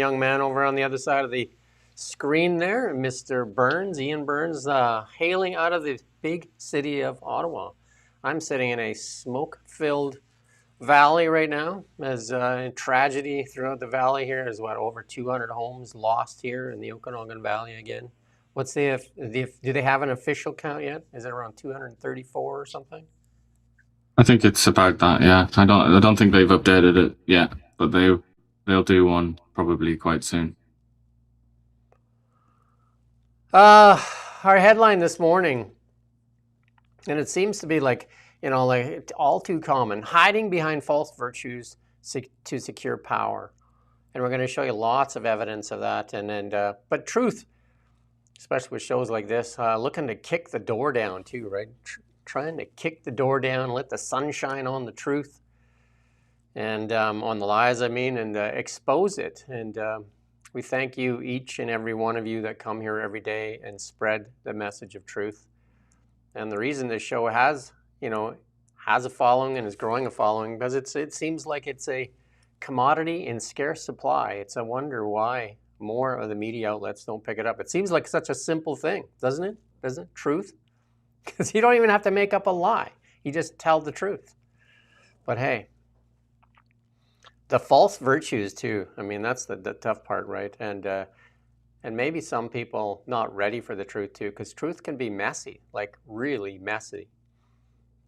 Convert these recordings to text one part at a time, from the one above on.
young man over on the other side of the screen there, Mr. Burns, Iain Burns, hailing out of the big city of Ottawa. I'm sitting in a smoke-filled valley right now, as tragedy throughout the valley here is over 200 homes lost here in the Okanagan Valley again. What's do they have an official count yet? Is it around 234 or something? I think it's about that. Yeah, I don't think they've updated it yet, but they'll do one probably quite soon. Uh, our headline this morning, and it seems to be like all too common, hiding behind false virtues to secure power. And we're going to show you lots of evidence of that. But truth, especially with shows like this, looking to kick the door down too, right? Trying to kick the door down, let the sun shine on the truth and on the lies, and expose it. And we thank you, each and every one of you that come here every day and spread the message of truth. And the reason this show has a following and is growing a following, because it seems like it's a commodity in scarce supply. It's a wonder why more of the media outlets don't pick it up. It seems like such a simple thing, doesn't it? Doesn't it? Truth. Because you don't even have to make up a lie. You just tell the truth. But hey, the false virtues too. That's the tough part, right? And maybe some people not ready for the truth too, because truth can be messy, like really messy.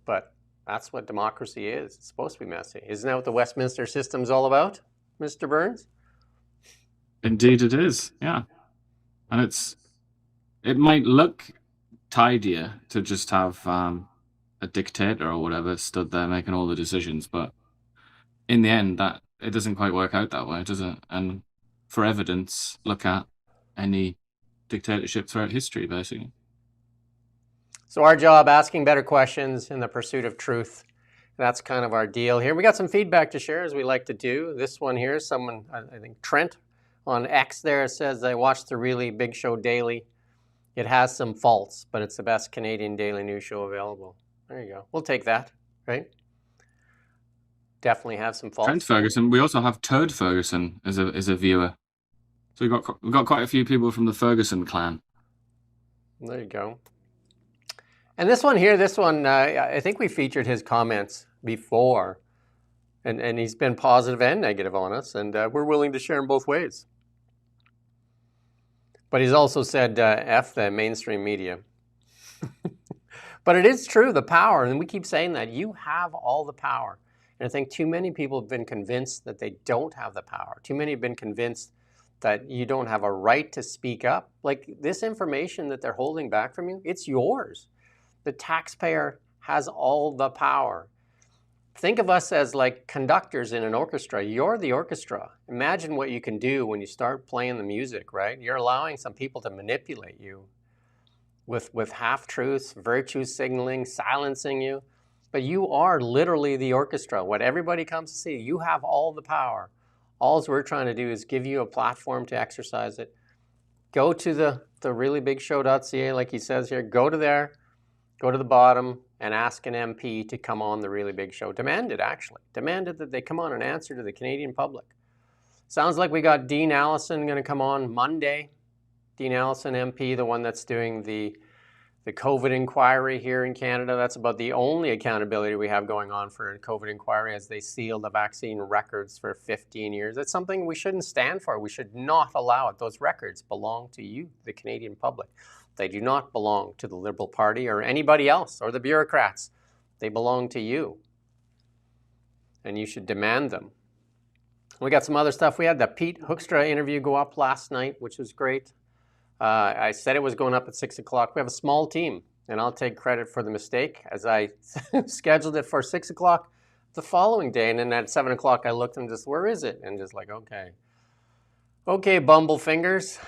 But that's what democracy is. It's supposed to be messy. Isn't that what the Westminster system's all about, Mr. Burns? Indeed, it is. Yeah, and it might look tidier to just have a dictator or whatever stood there making all the decisions, but in the end, that it doesn't quite work out that way, does it? And for evidence, look at any dictatorship throughout history, basically. So our job, asking better questions in the pursuit of truth. That's kind of our deal here. We got some feedback to share, as we like to do. This one here, someone, I think Trent on X there, says, I watch the Really Big Show daily. It has some faults, but it's the best Canadian daily news show available. There you go. We'll take that, right? Definitely have some faults. Trent Ferguson. We also have Turd Ferguson as a viewer. So we've got quite a few people from the Ferguson clan. There you go. And this one here, I think we featured his comments before, and he's been positive and negative on us, and we're willing to share them both ways. But he's also said, F the mainstream media. But it is true, the power, and we keep saying that. You have all the power. And I think too many people have been convinced that they don't have the power. Too many have been convinced that you don't have a right to speak up. Like this information that they're holding back from you, it's yours. The taxpayer has all the power. Think of us as like conductors in an orchestra. You're the orchestra. Imagine what you can do when you start playing the music, right? You're allowing some people to manipulate you with half-truths, virtue signaling, silencing you. But you are literally the orchestra. What everybody comes to see, you have all the power. All we're trying to do is give you a platform to exercise it. Go to the reallybigshow.ca, like he says here. Go to there. Go to the bottom and ask an MP to come on the Really Big Show. Demand it, actually. Demand it that they come on and answer to the Canadian public. Sounds like we got Dean Allison going to come on Monday. Dean Allison, MP, the one that's doing the COVID inquiry here in Canada. That's about the only accountability we have going on for a COVID inquiry, as they seal the vaccine records for 15 years. That's something we shouldn't stand for. We should not allow it. Those records belong to you, the Canadian public. They do not belong to the Liberal Party or anybody else or the bureaucrats. They belong to you. And you should demand them. We got some other stuff. We had the Pete Hoekstra interview go up last night, which was great. I said it was going up at 6 o'clock. We have a small team, and I'll take credit for the mistake, as I scheduled it for 6 o'clock the following day. And then at 7 o'clock, I looked and just, where is it? And just like, okay, bumble fingers.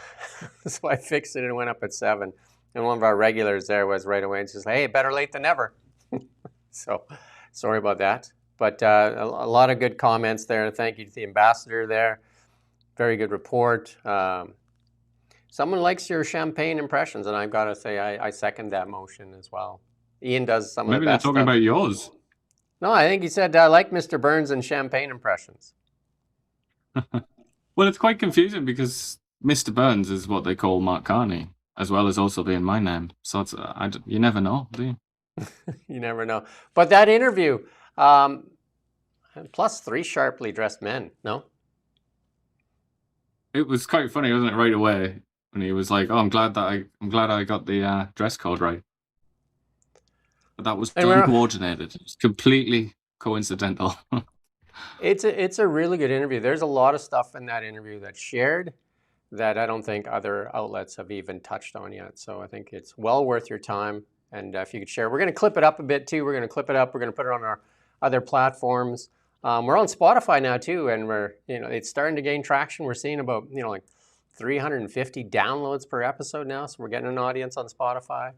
So I fixed it and it went up at 7. And one of our regulars there was right away and just like, hey, better late than never. So sorry about that. But a lot of good comments there. Thank you to the ambassador there. Very good report. Someone likes your champagne impressions, and I've got to say I second that motion as well. Iain does some of the best. Maybe they're talking about yours. No, I think he said I like Mr. Burns and champagne impressions. Well, it's quite confusing because Mr. Burns is what they call Mark Carney, as well as also being my name. So it's you never know, do you? You never know. But that interview, um, plus 3 sharply dressed men, no? It was quite funny, wasn't it? Right away when he was like, "Oh, I'm glad I got the dress code right." But that was uncoordinated. It was completely coincidental. It's a really good interview. There's a lot of stuff in that interview that's shared that I don't think other outlets have even touched on yet. So I think it's well worth your time. And if you could share, we're going to clip it up a bit too. We're going to clip it up. We're going to put it on our other platforms. We're on Spotify now too, and it's starting to gain traction. We're seeing about like 350 downloads per episode now. So we're getting an audience on Spotify.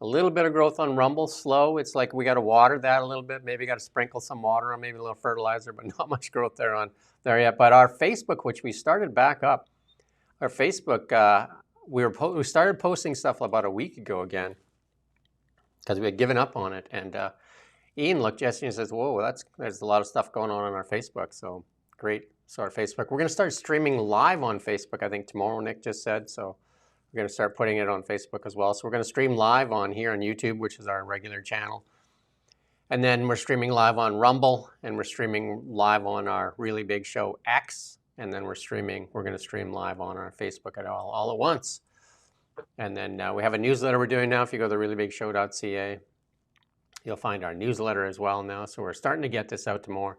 A little bit of growth on Rumble, slow. It's like we got to water that a little bit. Maybe got to sprinkle some water on, maybe a little fertilizer, but not much growth there yet. But our Facebook, which we started back up, our Facebook, we started posting stuff about a week ago again because we had given up on it. And Iain looked yesterday and says, "Whoa, there's a lot of stuff going on our Facebook." So great. So our Facebook, we're going to start streaming live on Facebook. I think tomorrow, Nick just said. So we're going to start putting it on Facebook as well. So we're going to stream live on here on YouTube, which is our regular channel. And then we're streaming live on Rumble, and we're streaming live on our really big show X. And then we're going to stream live on our Facebook all at once. And then we have a newsletter we're doing now. If you go to reallybigshow.ca, you'll find our newsletter as well now. So we're starting to get this out to more.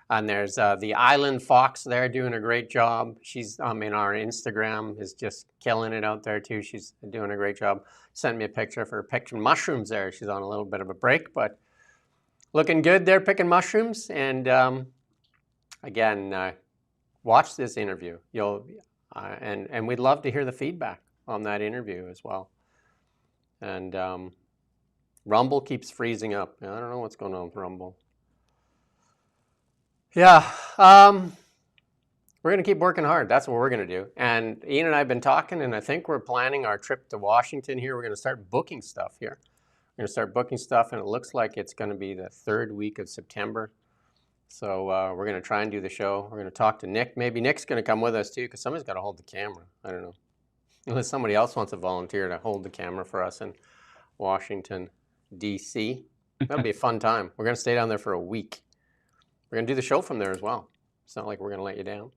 And there's the Island Fox there doing a great job. She's in our Instagram is just killing it out there too. She's doing a great job. Sent me a picture of her picking mushrooms there. She's on a little bit of a break, but looking good there picking mushrooms. And again, watch this interview. And we'd love to hear the feedback on that interview as well. And Rumble keeps freezing up. I don't know what's going on with Rumble. Yeah, we're going to keep working hard. That's what we're going to do. And Iain and I have been talking, and I think we're planning our trip to Washington here. We're going to start booking stuff here. We're going to start booking stuff, and it looks like it's going to be the 3rd week of September. So we're going to try and do the show. We're going to talk to Nick. Maybe Nick's going to come with us too, because somebody's got to hold the camera. I don't know. Unless somebody else wants to volunteer to hold the camera for us in Washington, D.C. That'll be a fun time. We're going to stay down there for a week. We're going to do the show from there as well. It's not like we're going to let you down.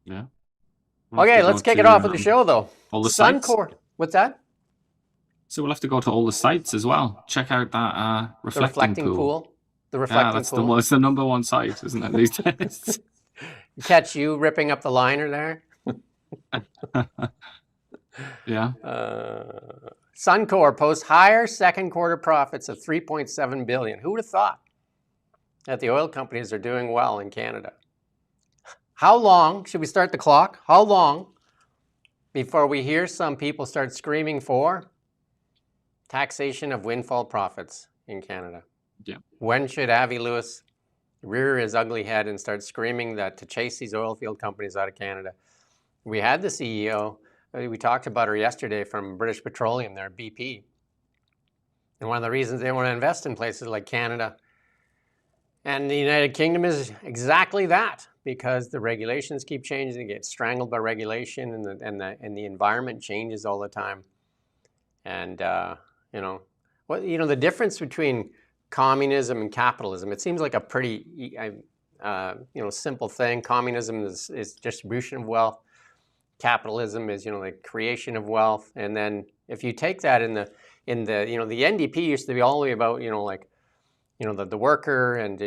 Yeah. Okay, let's kick it off with the show, though. All the Suncor. What's that? So we'll have to go to all the sites as well. Check out that reflecting pool. The reflecting pool. It's the number one site, isn't it, these days? Catch you ripping up the liner there. Yeah. Suncor posts higher second quarter profits of $3.7 billion. Who would have thought that the oil companies are doing well in Canada? How long, should we start the clock? How long before we hear some people start screaming for taxation of windfall profits in Canada? Yeah. When should Avi Lewis rear his ugly head and start screaming that to chase these oil field companies out of Canada? We had the CEO, we talked about her yesterday, from British Petroleum there, BP. And one of the reasons they want to invest in places like Canada and the United Kingdom is exactly that, because the regulations keep changing, they get strangled by regulation, and the environment changes all the time. And the difference between communism and capitalism, it seems like a pretty simple thing. Communism is distribution of wealth. Capitalism is the creation of wealth. And then if you take that in the the NDP used to be all the way about the worker and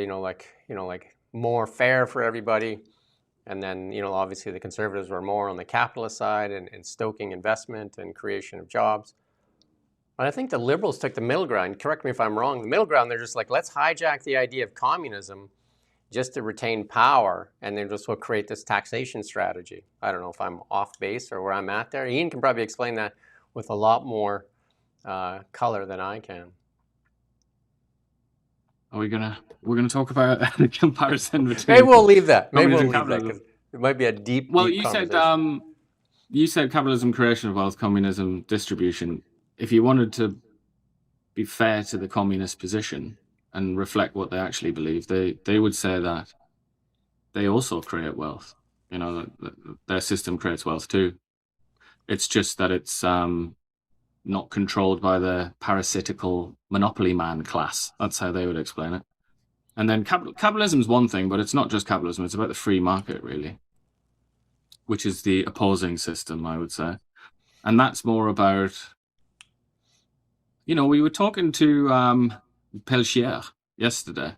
more fair for everybody. And then obviously the Conservatives were more on the capitalist side and stoking investment and creation of jobs. But I think the Liberals took the middle ground. Correct me if I'm wrong. The middle ground, they're just like, let's hijack the idea of communism just to retain power, and then just will create this taxation strategy. I don't know if I'm off base or where I'm at there. Iain can probably explain that with a lot more color than I can. We're gonna talk about the comparison between. Maybe we'll leave that. Maybe we'll leave that because it might be a deep. Well, deep you said capitalism, creation of wealth, communism, distribution. If you wanted to be fair to the communist position and reflect what they actually believe, they would say that they also create wealth. Their system creates wealth too. It's just that it's not controlled by the parasitical monopoly man class. That's how they would explain it. And then capitalism is one thing, but it's not just capitalism. It's about the free market, really, which is the opposing system, I would say. And that's more about, we were talking to Pelchier yesterday,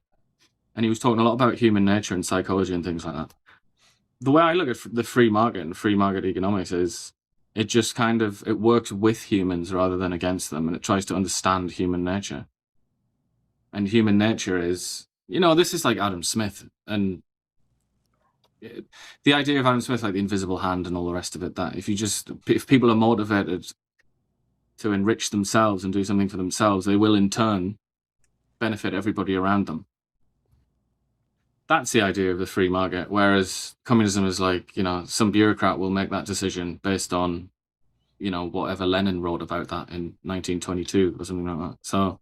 and he was talking a lot about human nature and psychology and things like that. The way I look at the free market and free market economics is it just it works with humans rather than against them, and it tries to understand human nature. And human nature is, this is like Adam Smith, and the idea of Adam Smith, like the invisible hand and all the rest of it, that if people are motivated to enrich themselves and do something for themselves, they will in turn benefit everybody around them. That's the idea of the free market. Whereas communism is like, some bureaucrat will make that decision based on, whatever Lenin wrote about that in 1922 or something like that. So,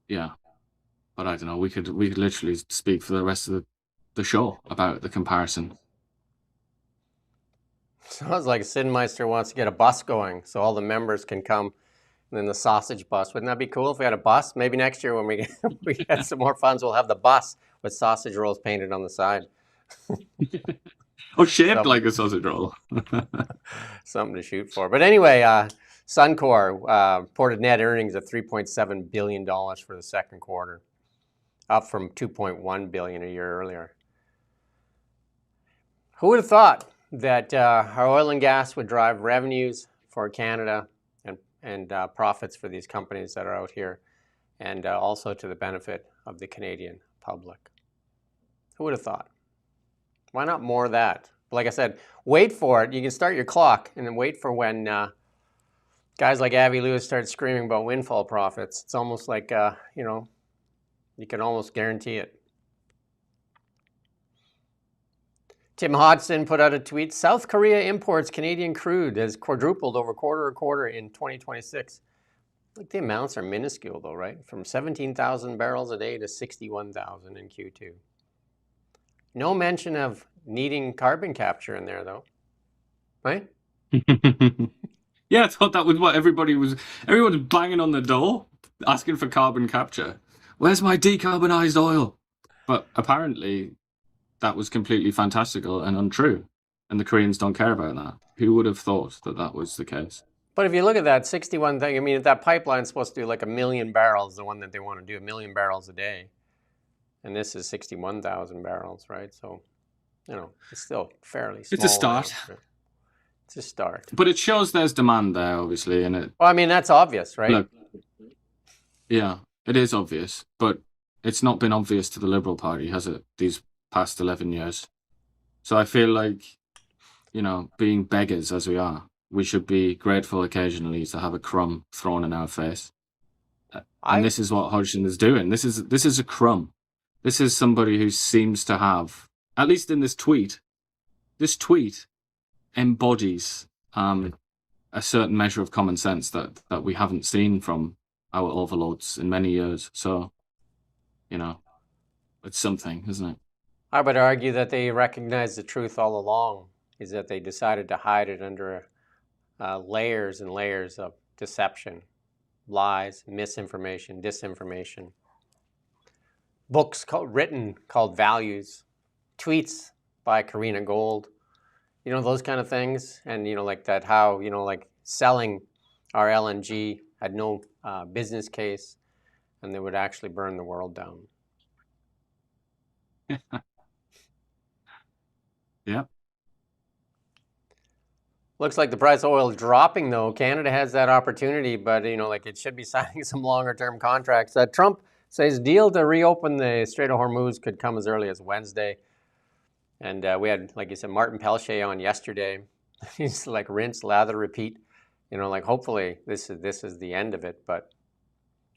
yeah. But I don't know. We could literally speak for the rest of the show about the comparison. Sounds like Sidmeister wants to get a bus going so all the members can come. And then the sausage bus. Wouldn't that be cool if we had a bus? Maybe next year when we get some more funds, we'll have the bus with sausage rolls painted on the side. Shaped like a sausage roll. Something to shoot for. But anyway, Suncor reported net earnings of $3.7 billion for the second quarter, up from $2.1 billion a year earlier. Who would have thought that our oil and gas would drive revenues for Canada and profits for these companies that are out here, and also to the benefit of the Canadian public? Who would have thought? Why not more of that? Like I said, wait for it. You can start your clock and then wait for when guys like Avi Lewis start screaming about windfall profits. It's almost like, you can almost guarantee it. Tim Hodgson put out a tweet. South Korea imports Canadian crude has quadrupled over quarter in 2026. Like the amounts are minuscule though, right? From 17,000 barrels a day to 61,000 in Q2. No mention of needing carbon capture in there though, right? Yeah, I thought that was what everyone was banging on the door asking for carbon capture. Where's my decarbonized oil? But apparently that was completely fantastical and untrue. And the Koreans don't care about that. Who would have thought that that was the case? But if you look at that 61 thing, I mean, if that pipeline's supposed to do like 1 million barrels, the one that they want to do, 1 million barrels a day. And this is 61,000 barrels, right? So, it's still fairly small. It's a start. Amount, right? It's a start. But it shows there's demand there, obviously. And well, I mean, that's obvious, right? Look, yeah, it is obvious. But it's not been obvious to the Liberal Party, has it, these past 11 years? So I feel like, being beggars as we are, we should be grateful occasionally to have a crumb thrown in our face. And this is what Hodgson is doing. This is a crumb. This is somebody who seems to have, at least in this tweet embodies a certain measure of common sense that we haven't seen from our overlords in many years. So, it's something, isn't it? I would argue that they recognized the truth all along, is that they decided to hide it under layers and layers of deception, lies, misinformation, disinformation. Books written called Values, tweets by Karina Gold, those kind of things. And, like that, how, like selling our LNG had no business case and they would actually burn the world down. Yeah. Looks like the price of oil is dropping, though. Canada has that opportunity, but, it should be signing some longer-term contracts. Trump says deal to reopen the Strait of Hormuz could come as early as Wednesday. And we had, like you said, Martin Pelchier on yesterday. He's like rinse, lather, repeat. Hopefully this is the end of it. But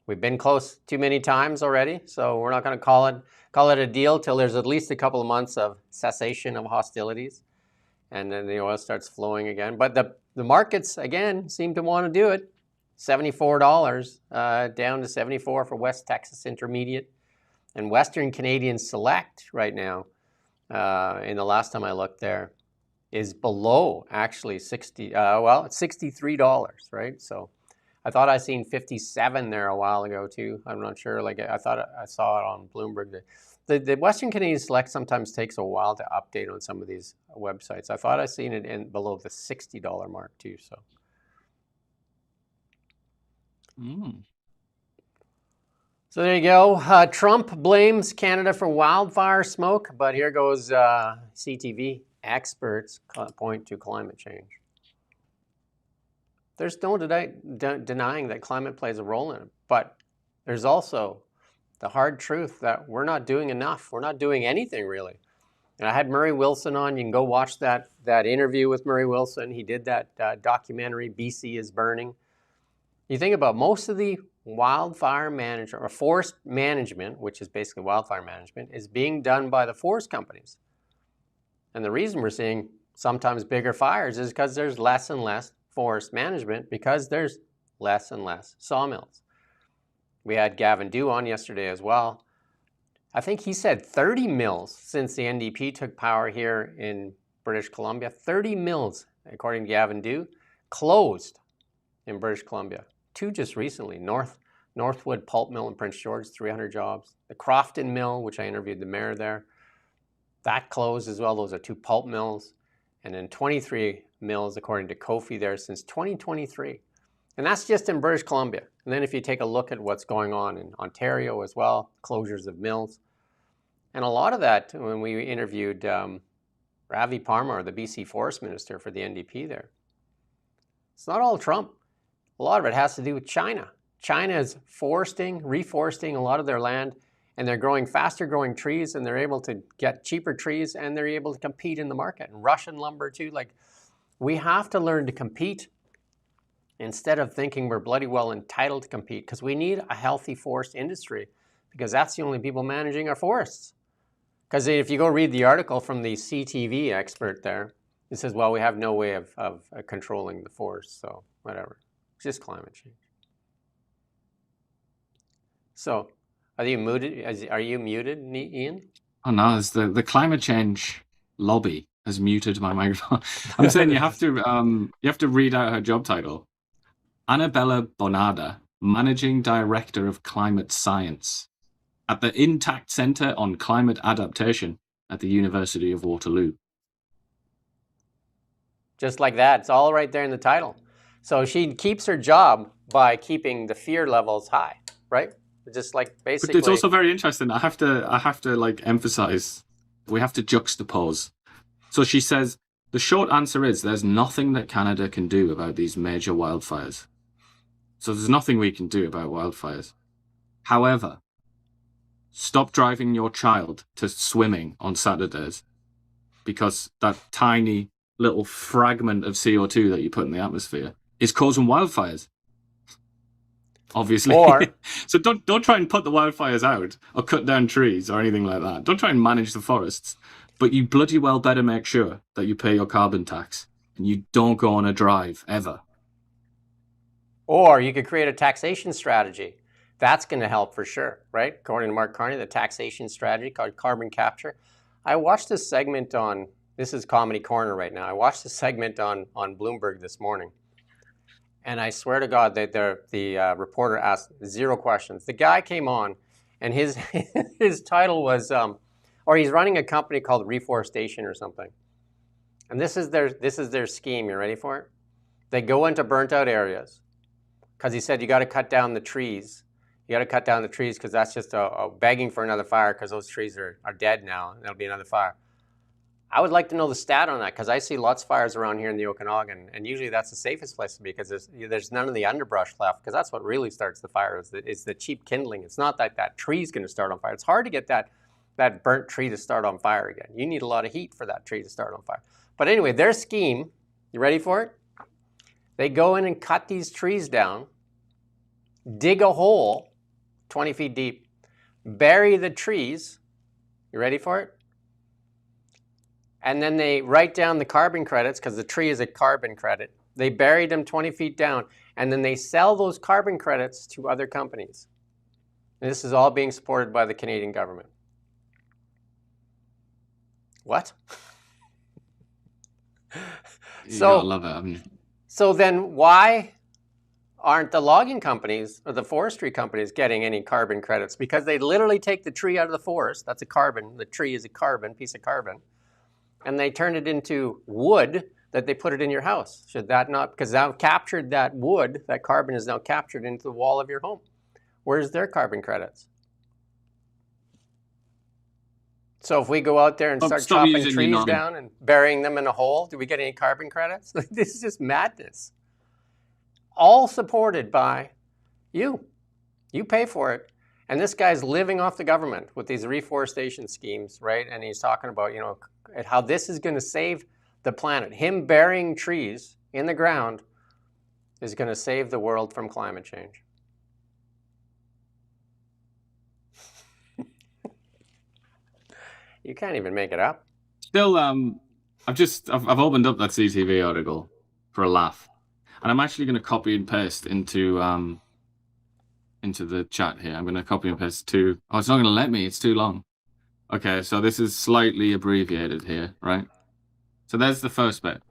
we've been close too many times already, so we're not going to call it a deal till there's at least a couple of months of cessation of hostilities. And then the oil starts flowing again. But the markets, again, seem to want to do it. $74 down to $74 for West Texas Intermediate. And Western Canadian Select right now in the last time I looked there, is below actually 60. Well, it's $63, right? So I thought I seen 57 there a while ago too. I'm not sure. Like I thought I saw it on Bloomberg. The Western Canadian Select sometimes takes a while to update on some of these websites. I thought I seen it in below the $60 mark too. So. So there you go. Trump blames Canada for wildfire smoke, but here goes CTV. Experts point to climate change. There's no denying that climate plays a role in it, but there's also the hard truth that we're not doing enough. We're not doing anything really. And I had Murray Wilson on. You can go watch that interview with Murray Wilson. He did that documentary, BC is Burning. You think about most of the wildfire management or forest management, which is basically wildfire management, is being done by the forest companies. And the reason we're seeing sometimes bigger fires is because there's less and less forest management because there's less and less sawmills. We had Gavin Dew on yesterday as well. I think he said 30 mills since the NDP took power here in British Columbia. 30 mills, according to Gavin Dew, closed in British Columbia. 2 just recently. Northwood Pulp Mill in Prince George, 300 jobs. The Crofton Mill, which I interviewed the mayor there, that closed as well. Those are 2 pulp mills. And then 23 mills, according to Kofi, there since 2023. And that's just in British Columbia. And then if you take a look at what's going on in Ontario as well, closures of mills. And a lot of that, when we interviewed Ravi Parmar, the BC Forest Minister for the NDP there, it's not all Trump. A lot of it has to do with China. China is reforesting a lot of their land, and they're growing faster growing trees, and they're able to get cheaper trees, and they're able to compete in the market. And Russian lumber too. Like, we have to learn to compete instead of thinking we're bloody well entitled to compete, because we need a healthy forest industry, because that's the only people managing our forests. Because if you go read the article from the CTV expert there, it says, well, we have no way of controlling the forest, so whatever. It's just climate change. So, are you muted, Iain? Oh no, it's the climate change lobby has muted my microphone. I'm saying you have to read out her job title. Annabella Bonada, Managing Director of Climate Science at the Intact Centre on Climate Adaptation at the University of Waterloo. Just like that. It's all right there in the title. So she keeps her job by keeping the fear levels high, right? Just like basically. But it's also very interesting. I have to like emphasize, we have to juxtapose. So she says, the short answer is there's nothing that Canada can do about these major wildfires. So there's nothing we can do about wildfires. However, stop driving your child to swimming on Saturdays because that tiny little fragment of CO2 that you put in the atmosphere is causing wildfires. Obviously. So don't try and put the wildfires out or cut down trees or anything like that. Don't try and manage the forests. But you bloody well better make sure that you pay your carbon tax and you don't go on a drive ever. Or you could create a taxation strategy. That's going to help for sure, right? According to Mark Carney, the taxation strategy called carbon capture. I watched this segment on, this is Comedy Corner right now. I watched this segment on Bloomberg this morning. And I swear to God, the reporter asked 0 questions. The guy came on, and his title was, or he's running a company called Reforestation or something. And this is their scheme. You ready for it? They go into burnt out areas, because he said you got to cut down the trees. You got to cut down the trees because that's just a begging for another fire, because those trees are dead now, and there'll be another fire. I would like to know the stat on that, because I see lots of fires around here in the Okanagan, and usually that's the safest place to be, because there's none of the underbrush left, because that's what really starts the fire, is the cheap kindling. It's not that tree's going to start on fire. It's hard to get that burnt tree to start on fire again. You need a lot of heat for that tree to start on fire. But anyway, their scheme, you ready for it? They go in and cut these trees down, dig a hole 20 feet deep, bury the trees. You ready for it? And then they write down the carbon credits, because the tree is a carbon credit. They bury them 20 feet down, and then they sell those carbon credits to other companies. And this is all being supported by the Canadian government. What? You gotta love it, haven't you? So then why aren't the logging companies or the forestry companies getting any carbon credits? Because they literally take the tree out of the forest. That's a carbon. The tree is a carbon, piece of carbon. And they turn it into wood that they put it in your house. Should that not, because now captured that wood, that carbon is now captured into the wall of your home. Where's their carbon credits? So if we go out there and start chopping trees down and burying them in a hole, do we get any carbon credits? This is just madness. All supported by you. You pay for it. And this guy's living off the government with these reforestation schemes, right? And he's talking about, you know, how this is going to save the planet. Him burying trees in the ground is going to save the world from climate change. You can't even make it up. Still, I've opened up that CTV article for a laugh, and I'm actually going to copy and paste into the chat here. I'm going to copy and paste to. Oh, it's not going to let me. It's too long. Okay, so this is slightly abbreviated here, right? So there's the first bit.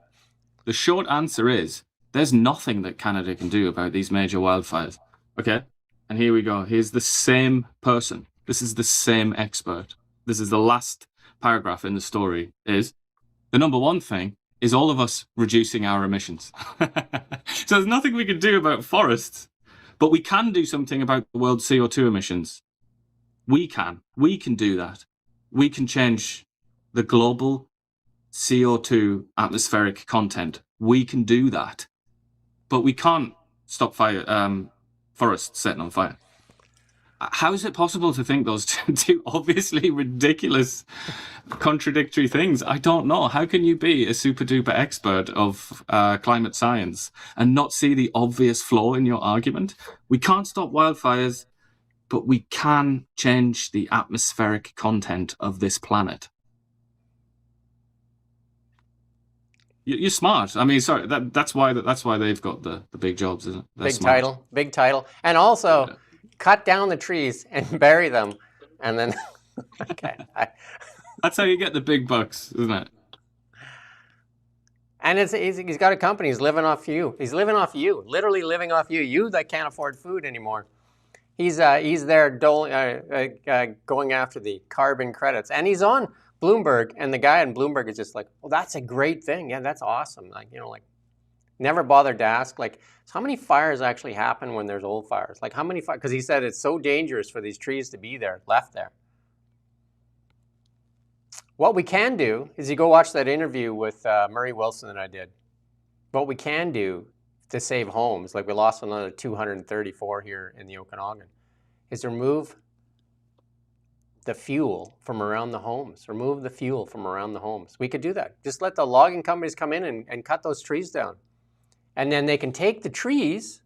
The short answer is there's nothing that Canada can do about these major wildfires. Okay, and here we go. Here's the same person. This is the same expert. This is the last paragraph in the story, is the number one thing is all of us reducing our emissions. So there's nothing we can do about forests, but we can do something about the world's CO2 emissions. We can do that. We can change the global CO2 atmospheric content. We can do that, but we can't stop forests setting on fire. How is it possible to think those two obviously ridiculous, contradictory things? I don't know. How can you be a super duper expert of climate science and not see the obvious flaw in your argument? We can't stop wildfires, but we can change the atmospheric content of this planet. You're smart. I mean, sorry, that's why they've got the big jobs, isn't it? They're big title, and also. Yeah. Cut down the trees and bury them, and then okay. That's how you get the big bucks, isn't it? And he's got a company. He's living off you. He's living off you, literally living off you. You that can't afford food anymore. He's there going after the carbon credits, and he's on Bloomberg. And the guy on Bloomberg is just like, "Well, that's a great thing. Yeah, that's awesome." Like, you know, like. Never bothered to ask, like, so how many fires actually happen when there's old fires? Like, how many fires? Because he said it's so dangerous for these trees to be there, left there. What we can do is you go watch that interview with Murray Wilson that I did. What we can do to save homes, like we lost another 234 here in the Okanagan, is remove the fuel from around the homes. Remove the fuel from around the homes. We could do that. Just let the logging companies come in and cut those trees down. And then they can take the trees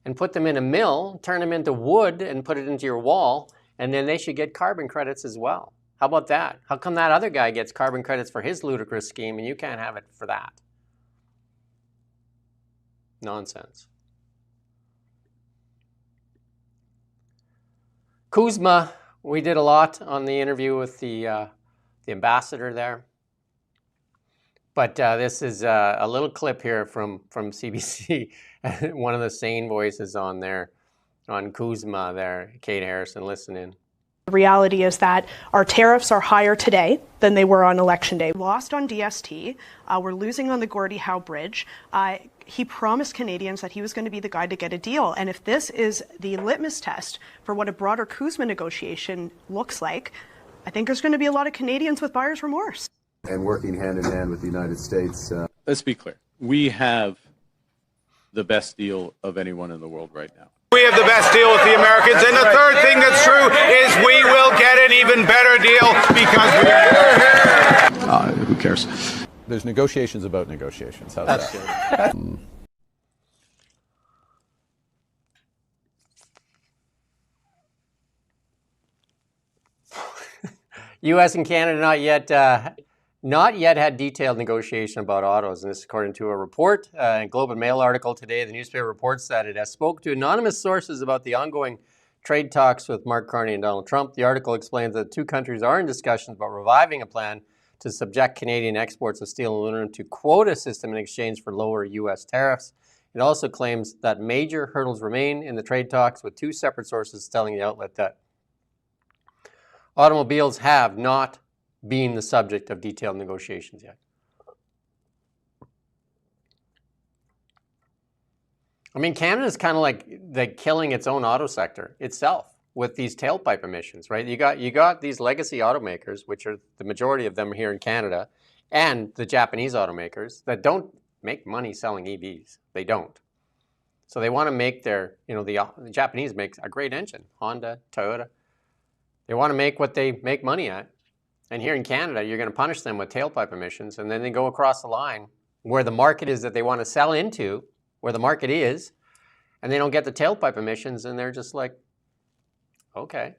and put them in a mill, turn them into wood and put it into your wall, and then they should get carbon credits as well. How about that? How come that other guy gets carbon credits for his ludicrous scheme and you can't have it for that? Nonsense. Kuzma, we did a lot on the interview with the ambassador there. But this is a little clip here from CBC, one of the sane voices on there, on Kuzma there, Kate Harrison, listen in. The reality is that our tariffs are higher today than they were on Election Day. Lost on DST, we're losing on the Gordie Howe Bridge. He promised Canadians that he was going to be the guy to get a deal. And if this is the litmus test for what a broader Kuzma negotiation looks like, I think there's going to be a lot of Canadians with buyer's remorse. And working hand in hand with the United States. Let's be clear. We have the best deal of anyone in the world right now. We have the best deal with the Americans. And the third thing that's true is we will get an even better deal because we're here. Who cares? There's negotiations about negotiations. How's that? U.S. and Canada not yet had detailed negotiation about autos, and this is according to a report, a Globe and Mail article today. The newspaper reports that it has spoke to anonymous sources about the ongoing trade talks with Mark Carney and Donald Trump. The article explains that the two countries are in discussions about reviving a plan to subject Canadian exports of steel and aluminum to quota system in exchange for lower U.S. tariffs. It also claims that major hurdles remain in the trade talks, with two separate sources telling the outlet that automobiles have not been the subject of detailed negotiations yet. I mean, Canada's kind of like killing its own auto sector itself with these tailpipe emissions, right? You got these legacy automakers, which are the majority of them here in Canada, and the Japanese automakers that don't make money selling EVs. They don't. So they want to make their, the Japanese makes a great engine, Honda, Toyota. They want to make what they make money at. And here in Canada, you're going to punish them with tailpipe emissions, and then they go across the line where the market is that they want to sell into, where the market is, and they don't get the tailpipe emissions, and they're just like, okay.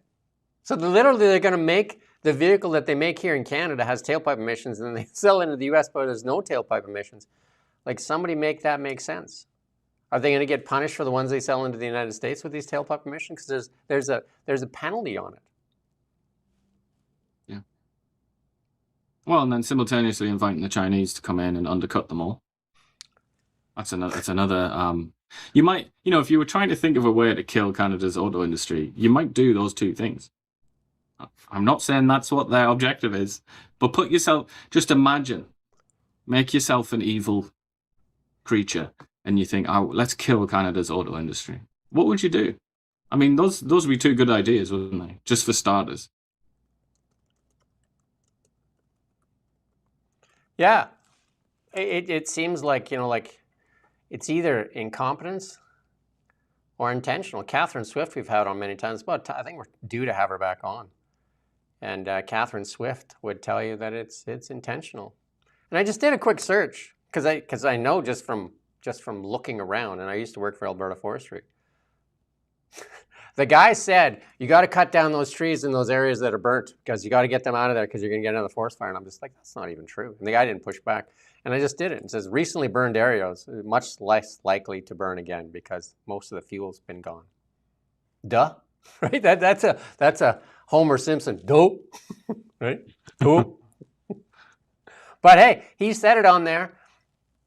So they're going to make the vehicle that they make here in Canada has tailpipe emissions, and then they sell into the U.S., but there's no tailpipe emissions. Like, somebody make that make sense. Are they going to get punished for the ones they sell into the United States with these tailpipe emissions? Because there's a penalty on it. Yeah. Well, and then simultaneously inviting the Chinese to come in and undercut them all. That's another. You might, if you were trying to think of a way to kill Canada's auto industry, you might do those two things. I'm not saying that's what their objective is, but just imagine, make yourself an evil creature, and you think, oh, let's kill Canada's auto industry. What would you do? I mean, those would be two good ideas, wouldn't they? Just for starters. Yeah. It seems like, it's either incompetence or intentional. Catherine Swift we've had on many times, but I think we're due to have her back on. And Catherine Swift would tell you that it's intentional. And I just did a quick search because I know just from looking around, and I used to work for Alberta Forestry. The guy said, you got to cut down those trees in those areas that are burnt because you got to get them out of there because you're going to get another forest fire. And I'm just like, that's not even true. And the guy didn't push back. And I just did it. It says recently burned areas much less likely to burn again because most of the fuel's been gone. Duh, right? That's a Homer Simpson dope, right? Dope. But hey, he said it on there,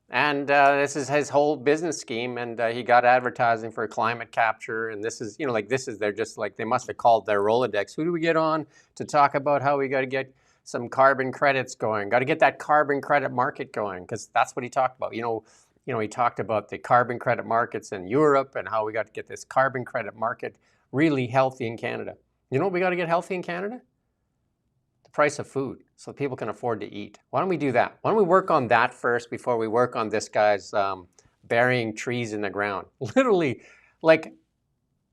and this is his whole business scheme. And he got advertising for climate capture, and this is they're just like they must have called their Rolodex. Who do we get on to talk about how we got to get some carbon credits going? Got to get that carbon credit market going, because that's what he talked about. He talked about the carbon credit markets in Europe and how we got to get this carbon credit market really healthy in Canada. You know what we got to get healthy in Canada? The price of food, so people can afford to eat. Why don't we do that? Why don't we work on that first before we work on this guy's burying trees in the ground? Literally, like,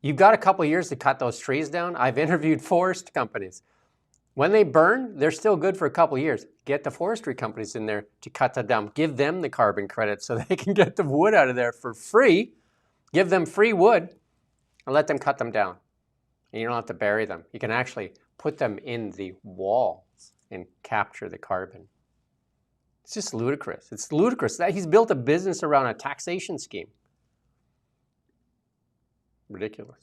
you've got a couple years to cut those trees down. I've interviewed forest companies. When they burn, they're still good for a couple of years. Get the forestry companies in there to cut that down. Give them the carbon credit so they can get the wood out of there for free. Give them free wood and let them cut them down. And you don't have to bury them. You can actually put them in the walls and capture the carbon. It's just ludicrous. It's ludicrous that he's built a business around a taxation scheme. Ridiculous.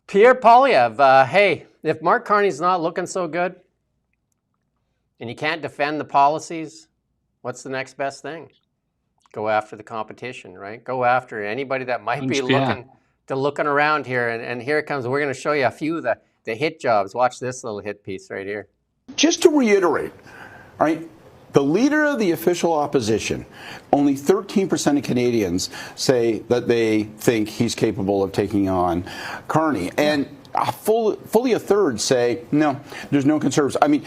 Pierre Poilievre, hey, if Mark Carney's not looking so good and you can't defend the policies, what's the next best thing? Go after the competition, right? Go after anybody that might be looking around here. And here it comes. We're going to show you a few of the hit jobs. Watch this little hit piece right here. Just to reiterate, right? The leader of the official opposition, only 13% of Canadians say that they think he's capable of taking on Carney. And fully a third say, no, there's no Conservatives. I mean,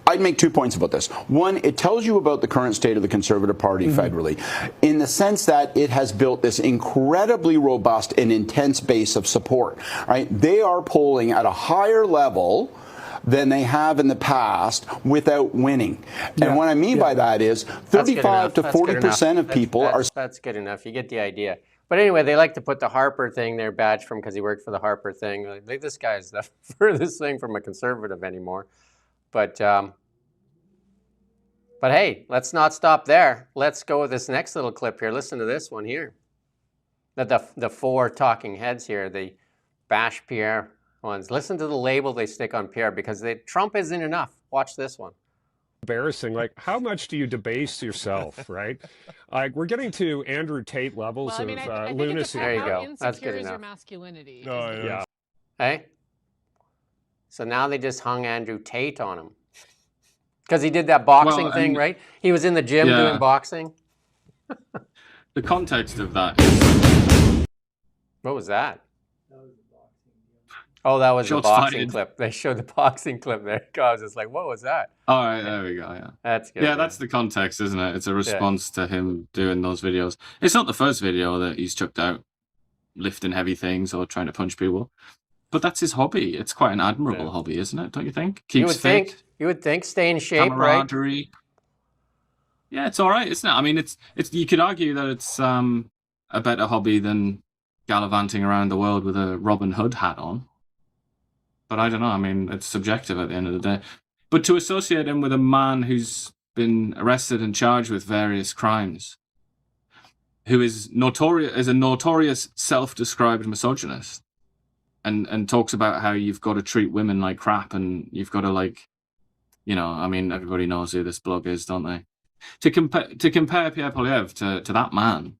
I'd make 2 points about this. One, it tells you about the current state of the Conservative Party federally, in the sense that it has built this incredibly robust and intense base of support. Right? They are polling at a higher level than they have in the past without winning. And what I mean by that is 35 to 40% of people are... That's good enough. You get the idea. But anyway, they like to put the Harper thing, their badge from because he worked for the Harper thing. Like, this guy's the furthest thing from a Conservative anymore. But hey, let's not stop there. Let's go with this next little clip here. Listen to this one here. The four talking heads here. They bash Pierre ones. Listen to the label they stick on Pierre because Trump isn't enough. Watch this one. Embarrassing. Like, how much do you debase yourself, right? Like, we're getting to Andrew Tate levels Well, I mean, I think lunacy. There you how go. That's insecure good is your enough. masculinity? Oh, yeah. Hey? So now they just hung Andrew Tate on him. Because he did that boxing thing, right? He was in the gym doing boxing. The context of that. What was that? Oh, that was the boxing clip. They showed the boxing clip there. I was just like, what was that? All right, there we go, yeah. That's good. Yeah, that's the context, isn't it? It's a response to him doing those videos. It's not the first video that he's chucked out lifting heavy things or trying to punch people. But that's his hobby. It's quite an admirable hobby, isn't it? Don't you think? Keeps fit. You would think stay in shape, camaraderie. Right? Yeah, it's all right, isn't it? I mean, it's. You could argue that it's a better hobby than gallivanting around the world with a Robin Hood hat on. But I don't know. I mean, it's subjective at the end of the day. But to associate him with a man who's been arrested and charged with various crimes, who is a notorious self-described misogynist, and talks about how you've got to treat women like crap and you've got to, like, you know, I mean, everybody knows who this bloke is, don't they? To compare Pierre Poilievre to that man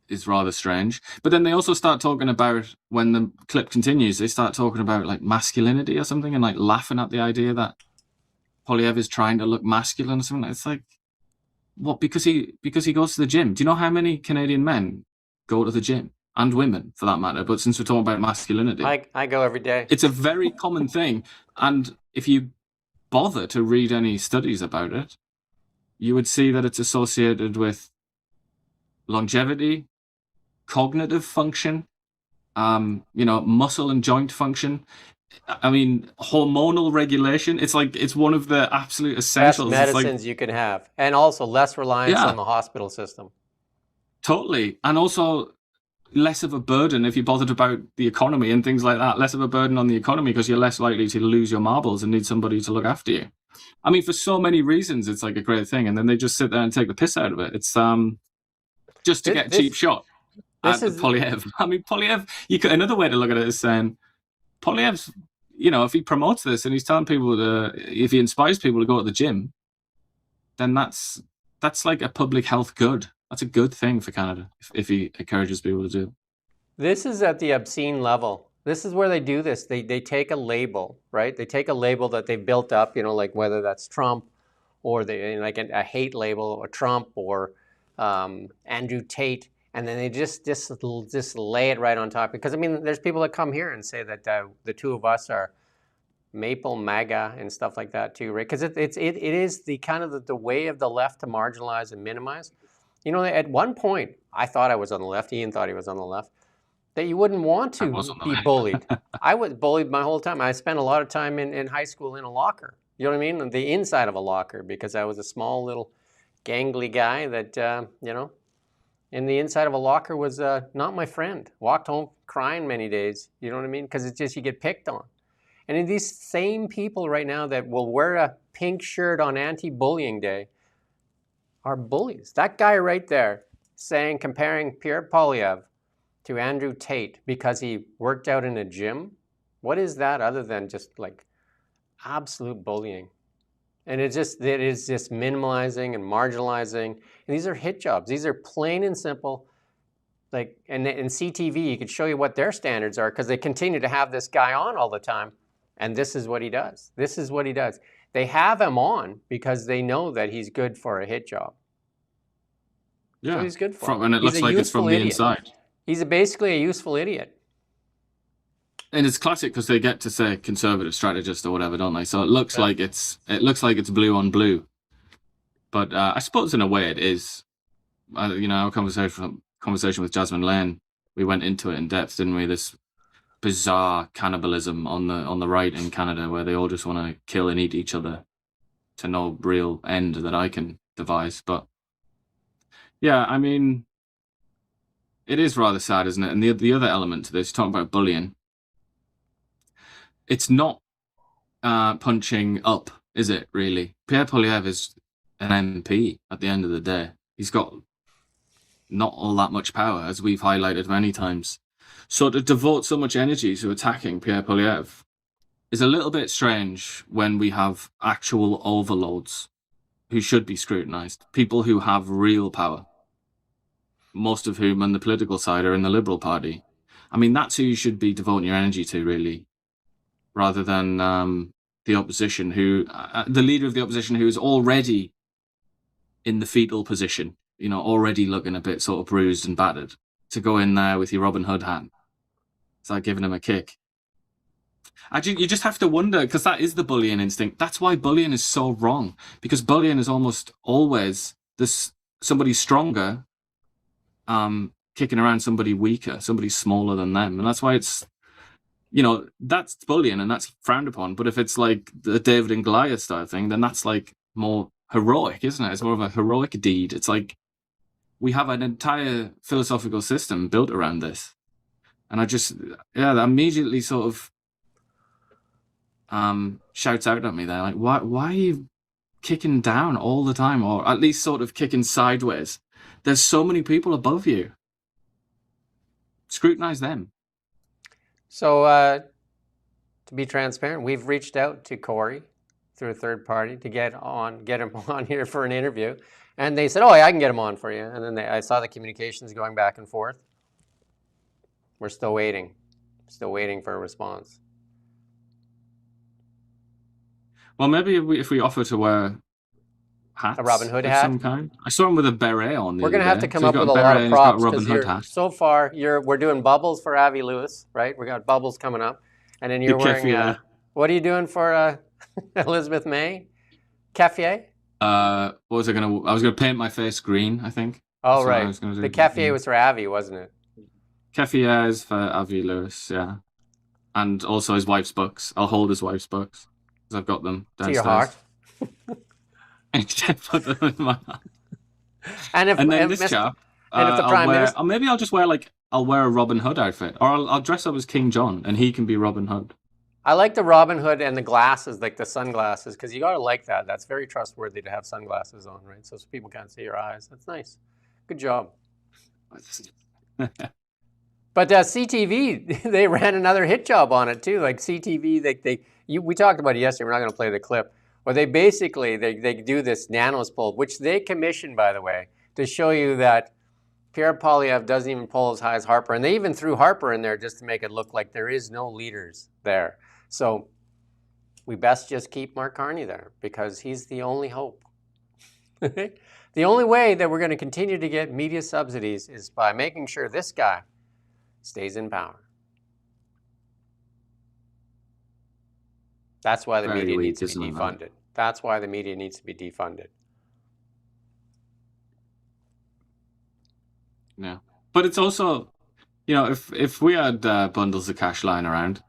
is rather strange. But then they also start talking about, when the clip continues, they start talking about like masculinity or something and like laughing at the idea that Poilievre is trying to look masculine or something. It's like, what? Because he goes to the gym. Do you know how many Canadian men go to the gym? And women, for that matter. But since we're talking about masculinity, I go every day. It's a very common thing. And if you bother to read any studies about it, you would see that it's associated with longevity, cognitive function, muscle and joint function. I mean, hormonal regulation. It's like, it's one of the absolute essentials. Best medicines you can have. And also less reliance on the hospital system. Totally. And also less of a burden if you're bothered about the economy and things like that. Less of a burden on the economy because you're less likely to lose your marbles and need somebody to look after you. I mean, for so many reasons, it's like a great thing. And then they just sit there and take the piss out of it. It's just to get a cheap shot at Poilievre. I mean, Poilievre, another way to look at it is saying, Poilievre's, you know, if he promotes this and he's telling people if he inspires people to go to the gym, then that's like a public health good. That's a good thing for Canada if he encourages people to do it. This is at the obscene level. This is where they do this. They take a label, right? They take a label that they've built up, you know, like whether that's Trump or like a hate label or Trump or Andrew Tate, and then they just lay it right on top. Because I mean, there's people that come here and say that the two of us are Maple MAGA and stuff like that too, right? Because it is the kind of the way of the left to marginalize and minimize. You know, at one point, I thought I was on the left. Iain thought he was on the left. That you wouldn't want to be bullied. I was bullied my whole time. I spent a lot of time in high school in a locker. You know what I mean? The inside of a locker, because I was a small little gangly guy that, you know, and the inside of a locker was not my friend. Walked home crying many days. You know what I mean? Because it's just you get picked on. And these same people right now that will wear a pink shirt on anti-bullying day are bullies. That guy right there comparing Pierre Poilievre to Andrew Tate because he worked out in a gym. What is that other than just like absolute bullying? And it is just minimalizing and marginalizing. And these are hit jobs. These are plain and simple. Like, and in CTV, you could show you what their standards are because they continue to have this guy on all the time. And this is what he does. This is what he does. They have him on because they know that he's good for a hit job. Yeah, so he's good for. And it looks like it's from the inside. He's basically a useful idiot. And it's classic because they get to say conservative strategist or whatever, don't they? So it looks like it's blue on blue. But I suppose in a way it is. You know, our conversation with Jasmine Lane, we went into it in depth, didn't we? This bizarre cannibalism on the right in Canada, where they all just want to kill and eat each other to no real end that I can devise. But yeah, I mean, it is rather sad, isn't it? And the other element to this, talking about bullying, it's not punching up, is it, really? Pierre Poilievre is an MP at the end of the day. He's got not all that much power, as we've highlighted many times. So to devote so much energy to attacking Pierre Poilievre is a little bit strange when we have actual overlords who should be scrutinized, people who have real power, most of whom on the political side are in the Liberal Party. I mean, that's who you should be devoting your energy to, really, rather than the opposition, the leader of the opposition who is already in the fetal position, already looking a bit sort of bruised and battered, to go in there with your Robin Hood hand. It's like giving him a kick. You just have to wonder, because that is the bullying instinct. That's why bullying is so wrong, because bullying is almost always somebody stronger kicking around somebody weaker, somebody smaller than them. And that's why it's, that's bullying and that's frowned upon. But if it's like the David and Goliath style thing, then that's like more heroic, isn't it? It's more of a heroic deed. It's like we have an entire philosophical system built around this. And that immediately sort of shouts out at me there, like, why are you kicking down all the time, or at least sort of kicking sideways? There's so many people above you. Scrutinize them. So to be transparent, we've reached out to Corey through a third party to get him on here for an interview, and they said, "Oh, yeah, I can get him on for you." And then I saw the communications going back and forth. We're still waiting for a response. Well, maybe if we offer to wear hats, a Robin Hood of hat, some kind. I saw him with a beret on. We're going to have to come up with a lot of props, because so far we're doing bubbles for Avi Lewis, right? We got bubbles coming up, and then you're wearing. What are you doing for Elizabeth May? Cafier? What was I going to? I was going to paint my face green, I think. Oh, right. The Cafier was for Avi, wasn't it? Cafier is for Avi Lewis, yeah, and also his wife's books. I'll hold his wife's books because I've got them downstairs. To your heart. And put them in my hand. And then this chap, and if the Prime Minister, or maybe I'll just wear I'll wear a Robin Hood outfit, or I'll dress up as King John, and he can be Robin Hood. I like the Robin Hood and the glasses, like the sunglasses, because you got to like that. That's very trustworthy to have sunglasses on, right? So people can't see your eyes. That's nice. Good job. But CTV, they ran another hit job on it too. Like CTV, we talked about it yesterday. We're not going to play the clip. Well, they basically do this nanos poll, which they commissioned, by the way, to show you that Pierre Poilievre doesn't even poll as high as Harper, and they even threw Harper in there just to make it look like there is no leaders there. So we best just keep Mark Carney there, because he's the only hope. The only way that we're going to continue to get media subsidies is by making sure this guy stays in power. That's why the media needs to be defunded. That's why the media needs to be defunded. Yeah, but it's also, if we had bundles of cash lying around,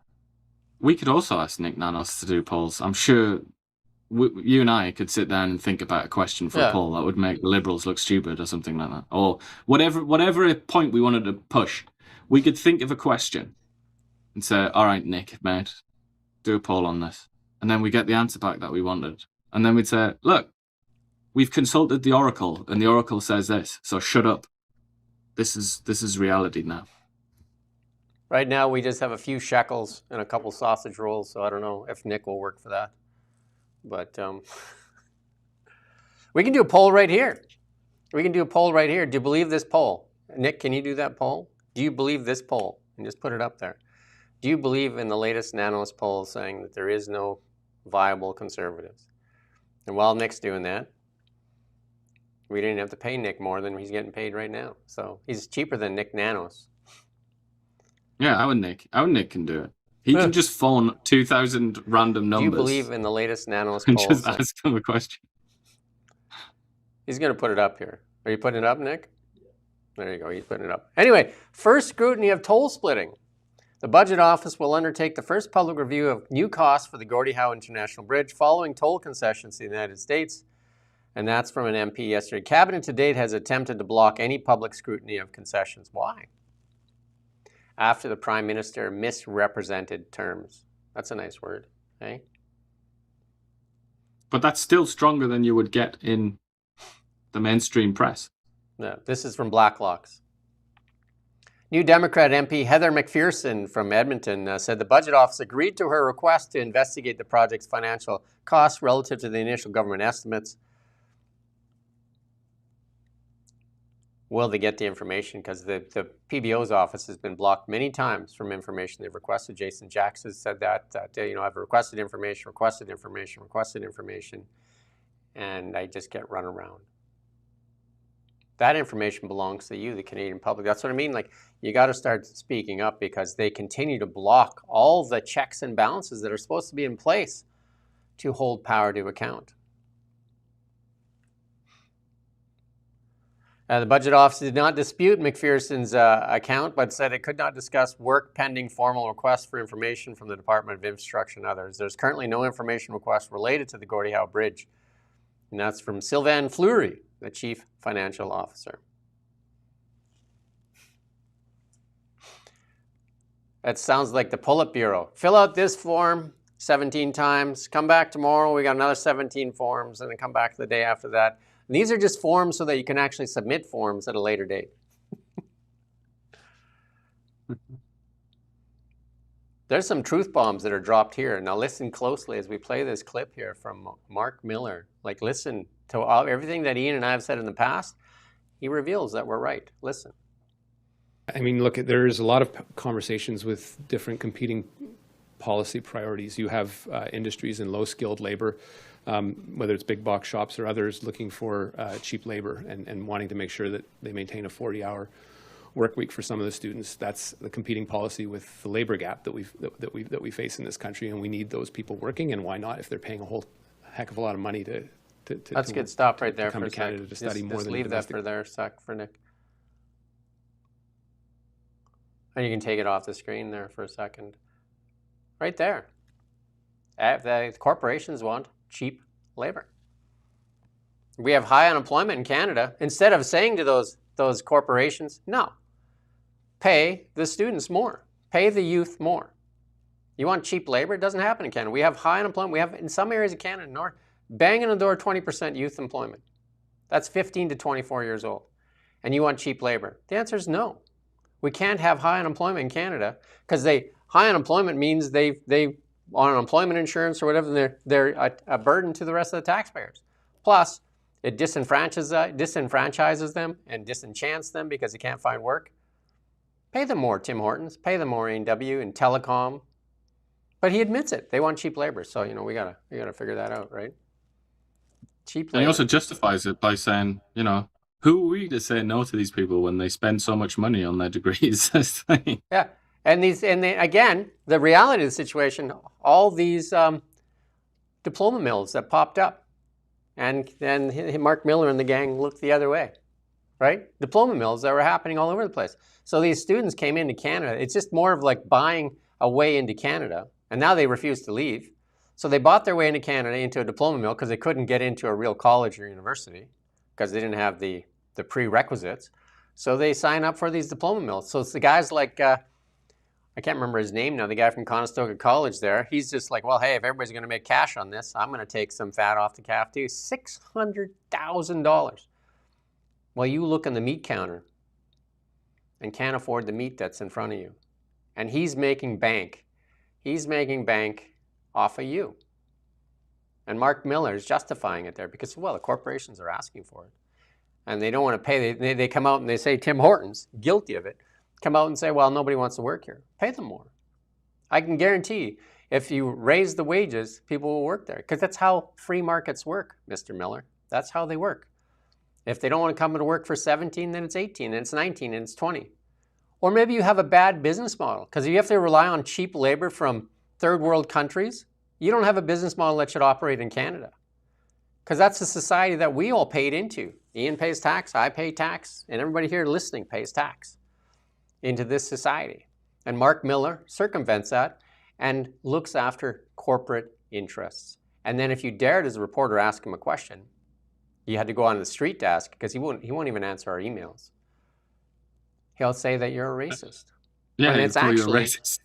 we could also ask Nick Nanos to do polls. I'm sure you and I could sit down and think about a question for a poll that would make the Liberals look stupid or something like that, or whatever point we wanted to push. We could think of a question and say, "All right, Nick, mate, do a poll on this," and then we get the answer back that we wanted, and then we'd say, "Look, we've consulted the Oracle, and the Oracle says this, so shut up. This is reality now." Right now, we just have a few shekels and a couple sausage rolls, so I don't know if Nick will work for that. But we can do a poll right here. Do you believe this poll? Nick, can you do that poll? Do you believe this poll? And just put it up there. Do you believe in the latest Nanos poll saying that there is no viable conservatives? And while Nick's doing that, we didn't have to pay Nick more than he's getting paid right now. So he's cheaper than Nick Nanos. Yeah, our Nick can do it. He can just phone 2,000 random numbers. Do you believe in the latest Nanos poll? And just ask him a question. He's going to put it up here. Are you putting it up, Nick? There you go. He's putting it up. Anyway, first scrutiny of toll splitting. The Budget Office will undertake the first public review of new costs for the Gordie Howe International Bridge following toll concessions in the United States. And that's from an MP yesterday. Cabinet to date has attempted to block any public scrutiny of concessions. Why? After the Prime Minister misrepresented terms. That's a nice word, eh? But that's still stronger than you would get in the mainstream press. No, this is from Blacklocks. New Democrat MP Heather McPherson from Edmonton said the Budget Office agreed to her request to investigate the project's financial costs relative to the initial government estimates. Will they get the information? Because the PBO's office has been blocked many times from information they've requested. Jason Jacks has said that I've requested information, and I just get run around. That information belongs to you, the Canadian public. That's what I mean. Like, you got to start speaking up, because they continue to block all the checks and balances that are supposed to be in place to hold power to account. The Budget Office did not dispute McPherson's account, but said it could not discuss work pending formal requests for information from the Department of Infrastructure and others. There's currently no information request related to the Gordie Howe Bridge. And that's from Sylvain Fleury, the Chief Financial Officer. That sounds like the Politburo. Fill out this form 17 times, come back tomorrow, we got another 17 forms, and then come back the day after that. And these are just forms so that you can actually submit forms at a later date. There's some truth bombs that are dropped here. Now listen closely as we play this clip here from Mark Miller. Like, listen to everything that Iain and I have said in the past. He reveals that we're right. Listen. I mean, look, there's a lot of conversations with different competing policy priorities. You have industries in low-skilled labor, whether it's big box shops or others, looking for cheap labor and wanting to make sure that they maintain a 40-hour work week for some of the students. That's the competing policy with the labor gap that we face in this country, and we need those people working. And why not, if they're paying a whole heck of a lot of money to That's good. Stop right there come for a to Canada sec. to study more just than leave domestic. that for there a sec for Nick. And you can take it off the screen there for a second. Right there. The corporations want cheap labor. We have high unemployment in Canada. Instead of saying to those corporations, no, pay the students more, pay the youth more. You want cheap labor? It doesn't happen in Canada. We have high unemployment. We have, in some areas of Canada, north, banging on the door, 20% youth employment. That's 15 to 24 years old. And you want cheap labor? The answer is no. We can't have high unemployment in Canada, because high unemployment means they on unemployment insurance or whatever, they're a burden to the rest of the taxpayers. Plus, it disenfranchises them and disenchants them because they can't find work. Pay them more, Tim Hortons. Pay them more, A&W and telecom. But he admits it. They want cheap labor. So, we gotta figure that out, right? Cheap labor. And he also justifies it by saying, who are we to say no to these people when they spend so much money on their degrees? Yeah. And again, the reality of the situation, all these diploma mills that popped up, and then Mark Miller and the gang looked the other way, right? Diploma mills that were happening all over the place. So these students came into Canada. It's just more of like buying a way into Canada, and now they refuse to leave. So they bought their way into Canada, into a diploma mill, because they couldn't get into a real college or university, because they didn't have the prerequisites. So they sign up for these diploma mills. So it's the guys like, I can't remember his name now, the guy from Conestoga College there. He's just like, well, hey, if everybody's going to make cash on this, I'm going to take some fat off the calf too. $600,000. Well, you look on the meat counter and can't afford the meat that's in front of you. And he's making bank. He's making bank off of you. And Mark Miller is justifying it there because, well, the corporations are asking for it. And they don't want to pay. They come out and they say, Tim Hortons, guilty of it, come out and say, well, nobody wants to work here. Pay them more. I can guarantee if you raise the wages, people will work there. Because that's how free markets work, Mr. Miller. That's how they work. If they don't want to come to work for 17, then it's 18, and it's 19, and it's 20. Or maybe you have a bad business model. Because if you have to rely on cheap labor from third world countries, you don't have a business model that should operate in Canada. Because that's the society that we all paid into. Iain pays tax, I pay tax, and everybody here listening pays tax into this society. And Mark Miller circumvents that and looks after corporate interests. And then if you dared as a reporter ask him a question, you had to go on the street to ask, because he won't even answer our emails. He'll say that you're a racist. Yeah, when it's actually racist.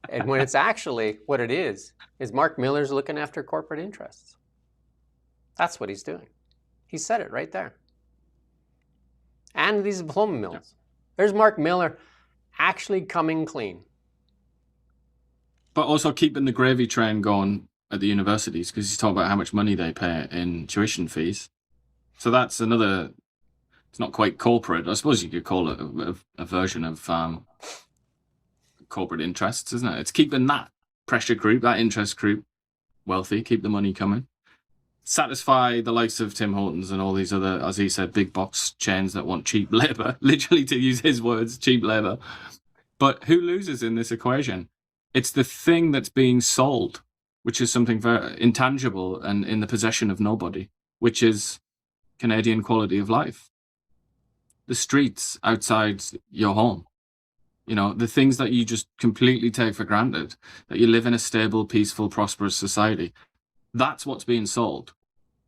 And when it's actually what it is Mark Miller's looking after corporate interests. That's what he's doing. He said it right there. And these diploma mills. Yeah. There's Mark Miller actually coming clean. But also keeping the gravy train going at the universities, because he's talking about how much money they pay in tuition fees. So that's another, it's not quite corporate. I suppose you could call it a version of corporate interests, isn't it? It's keeping that pressure group, that interest group wealthy, keep the money coming. Satisfy the likes of Tim Hortons and all these other, as he said, big box chains that want cheap labor, literally, to use his words, cheap labor. But who loses in this equation? It's the thing that's being sold, which is something very intangible and in the possession of nobody, which is Canadian quality of life. The streets outside your home, you know, the things that you just completely take for granted, that you live in a stable, peaceful, prosperous society. That's what's being sold,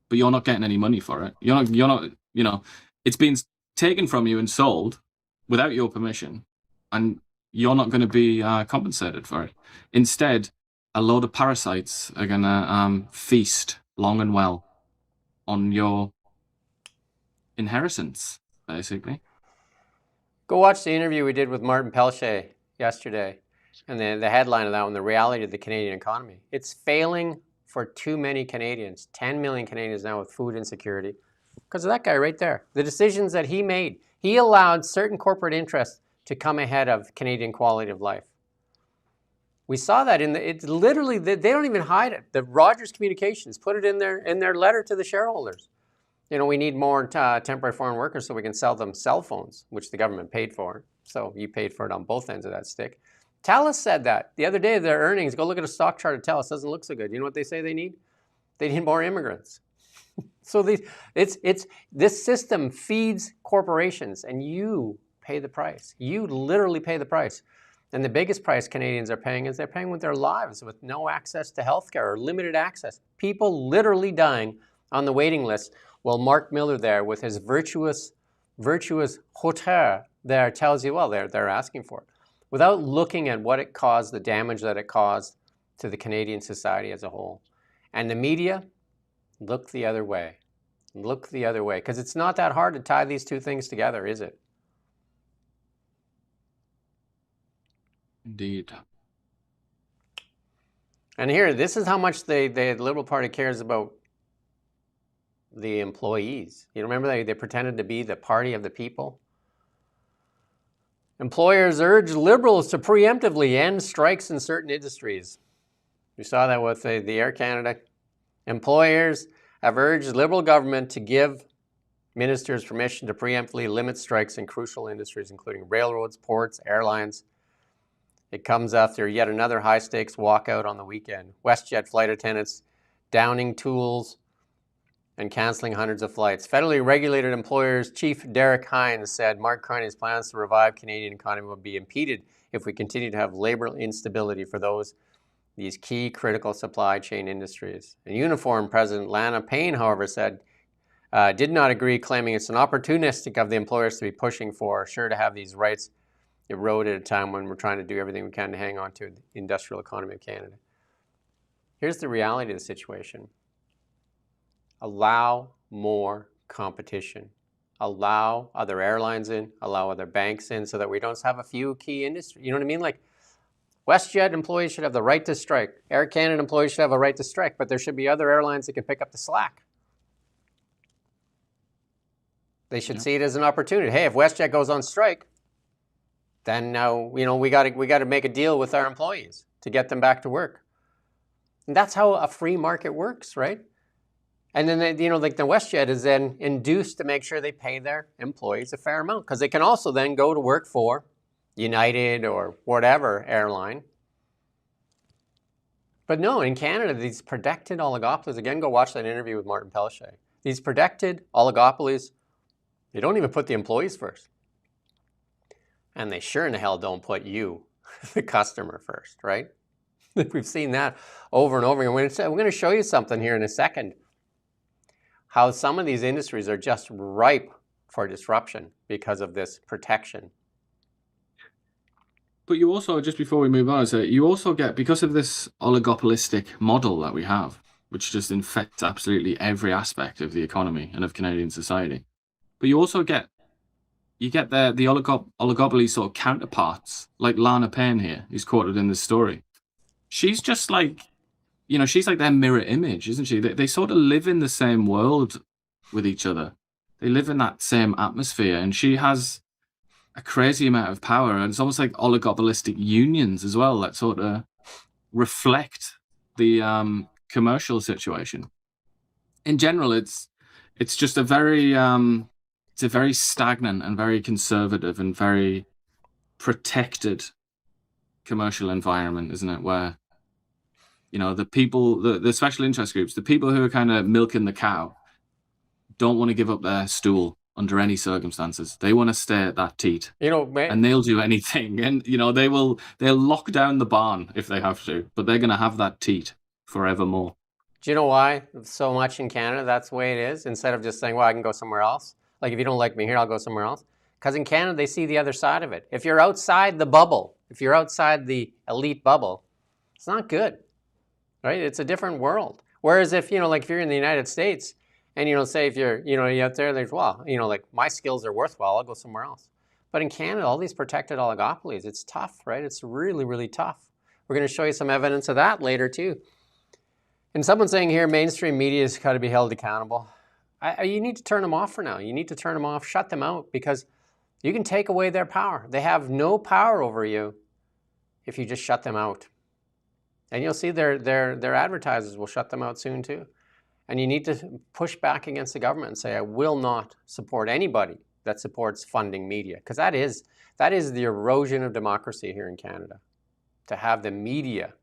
but you're not getting any money for it. You're not, you know, it's being taken from you and sold without your permission, and you're not going to be compensated for it. Instead, a load of parasites are going to feast long and well on your inheritance, basically. Go watch the interview we did with Martin Pelche yesterday, and the headline of that one, the reality of the Canadian economy. It's failing for too many Canadians, 10 million Canadians now with food insecurity, because of that guy right there. The decisions that he made, he allowed certain corporate interests to come ahead of Canadian quality of life. We saw that it's literally, they don't even hide it. The Rogers Communications put it in their letter to the shareholders. You know, we need more temporary foreign workers so we can sell them cell phones, which the government paid for. So you paid for it on both ends of that stick. TELUS said that the other day. Their earnings, go look at a stock chart of TELUS, doesn't look so good. You know what they say they need? They need more immigrants. So this system feeds corporations, and you pay the price. You literally pay the price. And the biggest price Canadians are paying is they're paying with their lives, with no access to healthcare or limited access. People literally dying on the waiting list. Well, Mark Miller there with his virtuous hauteur there tells you, well, they're asking for it, without looking at what it caused, the damage that it caused to the Canadian society as a whole. And the media, look the other way. Look the other way, because it's not that hard to tie these two things together, is it? Indeed. And here, this is how much the Liberal Party cares about the employees. You remember they pretended to be the party of the people? Employers urge Liberals to preemptively end strikes in certain industries. We saw that with the Air Canada. Employers have urged Liberal government to give ministers permission to preemptively limit strikes in crucial industries, including railroads, ports, airlines. It comes after yet another high-stakes walkout on the weekend. WestJet flight attendants downing tools and canceling hundreds of flights. Federally regulated employers Chief Derek Hines said Mark Carney's plans to revive Canadian economy will be impeded if we continue to have labor instability for these key critical supply chain industries. And Uniform President Lana Payne, however, said did not agree, claiming it's an opportunistic of the employers to be pushing for sure to have these rights erode at a time when we're trying to do everything we can to hang on to the industrial economy of Canada. Here's the reality of the situation. Allow more competition. Allow other airlines in, allow other banks in, so that we don't have a few key industries. You know what I mean? Like WestJet employees should have the right to strike. Air Canada employees should have a right to strike, but there should be other airlines that can pick up the slack. They should see it as an opportunity. Hey, if WestJet goes on strike, then now we got to make a deal with our employees to get them back to work. And that's how a free market works, right? And then like the WestJet is then induced to make sure they pay their employees a fair amount, because they can also then go to work for United or whatever airline. But no, in Canada, these protected oligopolies, again, go watch that interview with Martin Pelche. These protected oligopolies, they don't even put the employees first. And they sure in the hell don't put you, the customer, first, right? We've seen that over and over again. We're going to show you something here in a second, how some of these industries are just ripe for disruption because of this protection. But you also, just before we move on, you also get, because of this oligopolistic model that we have, which just infects absolutely every aspect of the economy and of Canadian society, but you also get you get the oligopoly sort of counterparts, like Lana Payne here, who's quoted in this story. She's just like, she's like their mirror image, isn't she? They sort of live in the same world with each other. They live in that same atmosphere, and she has a crazy amount of power, and it's almost like oligopolistic unions as well that sort of reflect the commercial situation. In general, it's just a very it's a very stagnant and very conservative and very protected commercial environment, isn't it? Where the people, the special interest groups, the people who are kind of milking the cow, don't want to give up their stool under any circumstances. They want to stay at that teat, and they'll do anything. And they'll lock down the barn if they have to, but they're going to have that teat forevermore. Do you know why so much in Canada that's the way it is? Instead of just saying, well, I can go somewhere else. Like, if you don't like me here, I'll go somewhere else. Because in Canada, they see the other side of it. If you're outside the bubble, if you're outside the elite bubble, it's not good, right? It's a different world. Whereas if, like if you're in the United States and, say if you're, you're out there, there's, well, like my skills are worthwhile, I'll go somewhere else. But in Canada, all these protected oligopolies, it's tough, right? It's really, really tough. We're going to show you some evidence of that later too. And someone's saying here, mainstream media has got to be held accountable. You need to turn them off for now. You need to turn them off, shut them out, because you can take away their power. They have no power over you if you just shut them out. And you'll see their advertisers will shut them out soon too. And you need to push back against the government and say, I will not support anybody that supports funding media, because that is the erosion of democracy here in Canada. To have the media,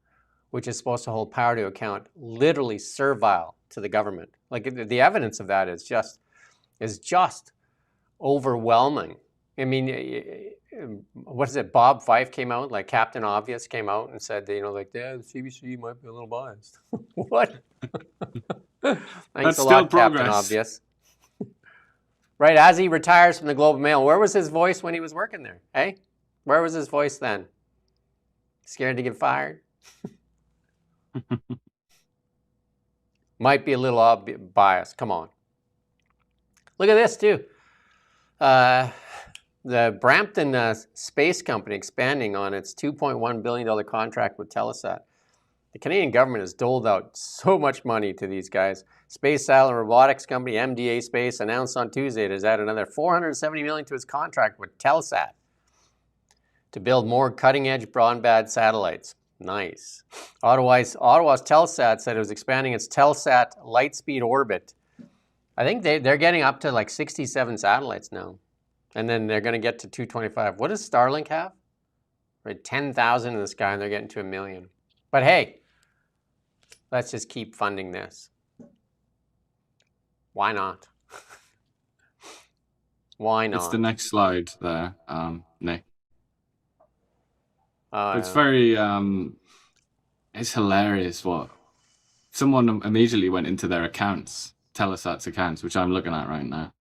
which is supposed to hold power to account, literally servile to the government. Like, the evidence of that is just overwhelming. I mean, what is it? Bob Fife came out, like Captain Obvious came out and said, the CBC might be a little biased. What? Thanks a lot, Captain Obvious. Right, as he retires from the Globe and Mail, where was his voice when he was working there? Hey, where was his voice then? Scared to get fired? Might be a little biased. Come on. Look at this too. The Brampton Space Company expanding on its $2.1 billion contract with Telesat. The Canadian government has doled out so much money to these guys. Space satellite robotics company MDA Space announced on Tuesday it has added another $470 million to its contract with Telesat to build more cutting-edge broadband satellites. Nice. Ottawa's Telesat said it was expanding its Telesat Lightspeed orbit. I think they're getting up to like 67 satellites now. And then they're going to get to 225. What does Starlink have? Right, 10,000 in the sky, and they're getting to 1 million. But hey, let's just keep funding this. Why not? Why not? It's the next slide there, Nick. It's very, it's hilarious what someone immediately went into their accounts, Telesat's accounts, which I'm looking at right now.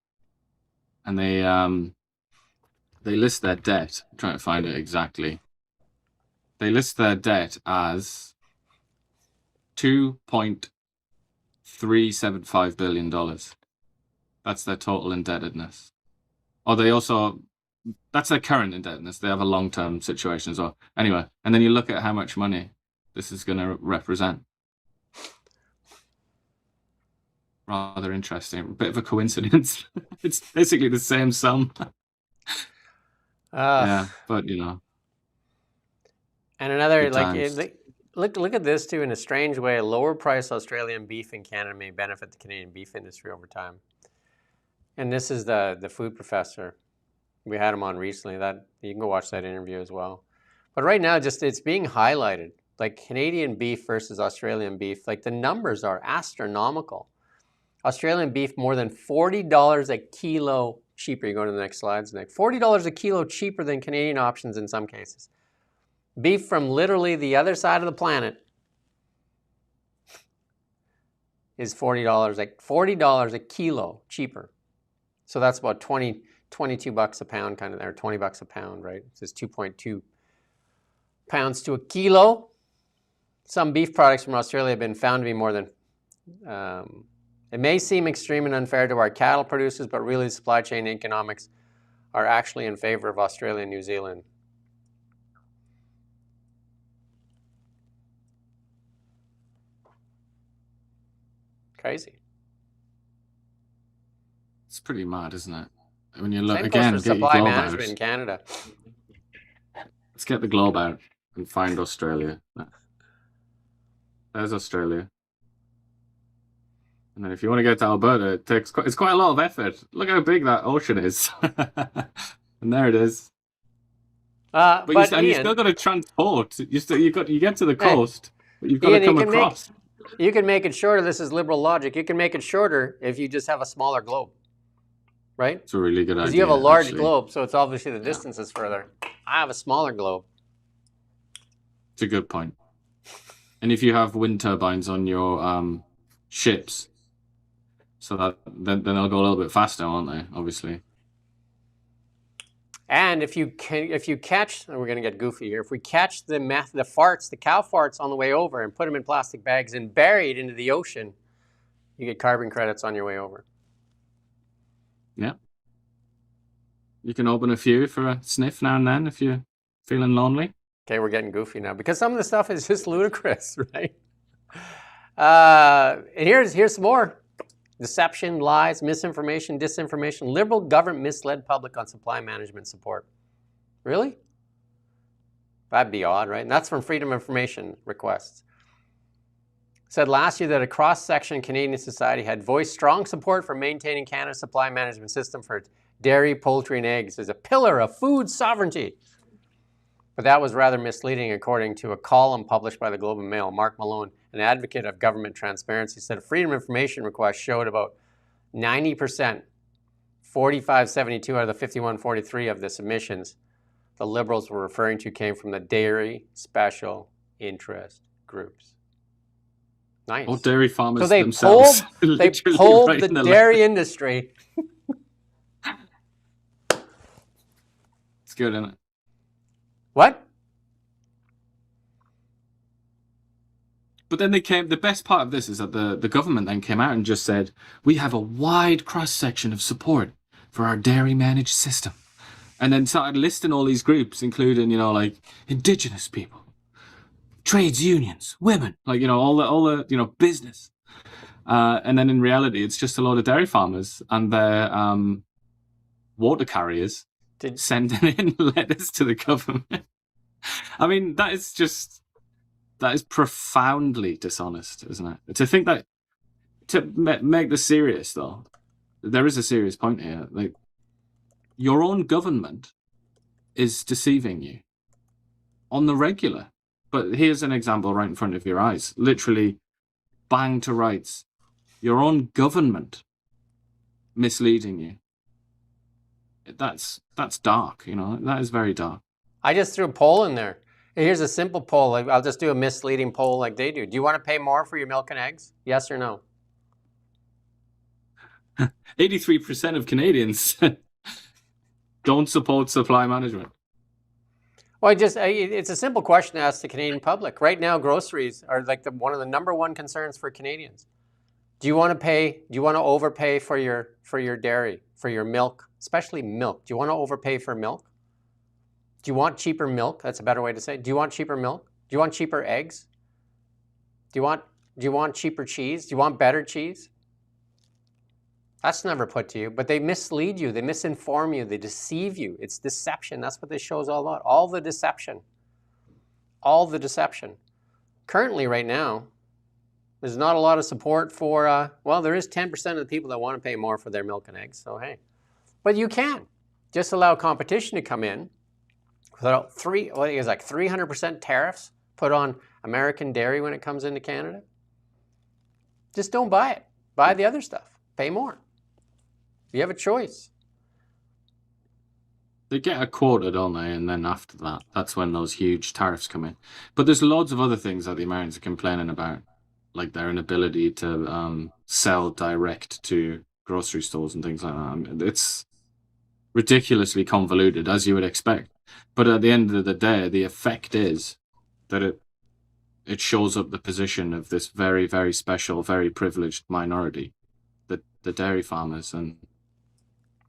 And they list their debt. I'm trying to find it exactly. They list their debt as $2.375 billion. That's their total indebtedness. Or they also, that's their current indebtedness. They have a long-term situation as well. Anyway, and then you look at how much money this is going to represent. Rather interesting. A bit of a coincidence. It's basically the same sum. Yeah, but And another, look at this too. In a strange way, lower price Australian beef in Canada may benefit the Canadian beef industry over time. And this is the food professor. We had him on recently. That you can go watch that interview as well. But right now, just it's being highlighted, like Canadian beef versus Australian beef. Like the numbers are astronomical. Australian beef more than $40 a kilo cheaper. You go to the next slides, Nick. $40 a kilo cheaper than Canadian options in some cases. Beef from literally the other side of the planet is $40, like $40 a kilo cheaper. So that's about 22 bucks a pound, kind of, or 20 bucks a pound, right? It's just 2.2 pounds to a kilo. Some beef products from Australia have been found to be more than, it may seem extreme and unfair to our cattle producers, but really supply chain economics are actually in favor of Australia and New Zealand. Crazy. It's pretty mad, isn't it? When you look Same again, goes for get your supply globe management out. in Canada. Let's get the globe out and find Australia. There's Australia. And then if you want to get to Alberta, it's quite a lot of effort. Look how big that ocean is. And there it is. But you still got to transport. You get to the coast, but you've got to come across. You can make it shorter. This is liberal logic. You can make it shorter if you just have a smaller globe, right? It's a really good idea. Because you have a large globe, so it's obviously the distance is further. I have a smaller globe. It's a good point. And if you have wind turbines on your ships, so that then they'll go a little bit faster, won't they? Obviously. And if you catch, and we're going to get goofy here, if we catch the farts, the cow farts on the way over and put them in plastic bags and bury it into the ocean, you get carbon credits on your way over. Yeah. You can open a few for a sniff now and then if you're feeling lonely. Okay, we're getting goofy now because some of the stuff is just ludicrous, right? And here's some more. Deception, lies, misinformation, disinformation. Liberal government misled public on supply management support. Really? That'd be odd, right? And that's from Freedom of Information requests. Said last year that a cross-section of Canadian society had voiced strong support for maintaining Canada's supply management system for dairy, poultry, and eggs as a pillar of food sovereignty. But that was rather misleading, according to a column published by the Globe and Mail. Mark Malone, an advocate of government transparency, said a Freedom of Information request showed about 90%, 4572 out of the 5143 of the submissions the Liberals were referring to came from the dairy special interest groups. Nice. Or dairy farmers so they themselves. Pulled the dairy industry. It's good, isn't it? What? But then the best part of this is that the government then came out and just said, we have a wide cross-section of support for our dairy managed system. And then started listing all these groups, including, like Indigenous people, trades unions, women, all the business. And then in reality, it's just a load of dairy farmers and their water carriers sending in letters to the government. I mean, that is profoundly dishonest, isn't it? To think that, to make this serious, though, there is a serious point here. Like, your own government is deceiving you on the regular. But here's an example right in front of your eyes. Literally, bang to rights. Your own government misleading you. That's dark, That is very dark. I just threw a poll in there. Here's a simple poll. I'll just do a misleading poll like they do. Do you want to pay more for your milk and eggs? Yes or no? 83% of Canadians don't support supply management. Well, it's a simple question to ask the Canadian public. Right now, groceries are like one of the number one concerns for Canadians. Do you want to overpay for your dairy, for your milk, especially milk? Do you want to overpay for milk? Do you want cheaper milk? That's a better way to say it. Do you want cheaper milk? Do you want cheaper eggs? Do you want cheaper cheese? Do you want better cheese? That's never put to you, but they mislead you, they misinform you, they deceive you. It's deception. That's what this show is all about. All the deception. All the deception. Currently, right now, there's not a lot of support for, there is 10% of the people that want to pay more for their milk and eggs, so hey. But you can. Just allow competition to come in without 300% tariffs put on American dairy when it comes into Canada. Just don't buy it. Buy the other stuff. Pay more. You have a choice. They get a quota, don't they? And then after that, that's when those huge tariffs come in. But there's loads of other things that the Americans are complaining about, like their inability to sell direct to grocery stores and things like that. It's ridiculously convoluted, as you would expect. But at the end of the day, the effect is that it shows up the position of this very, very special, very privileged minority, the dairy farmers. And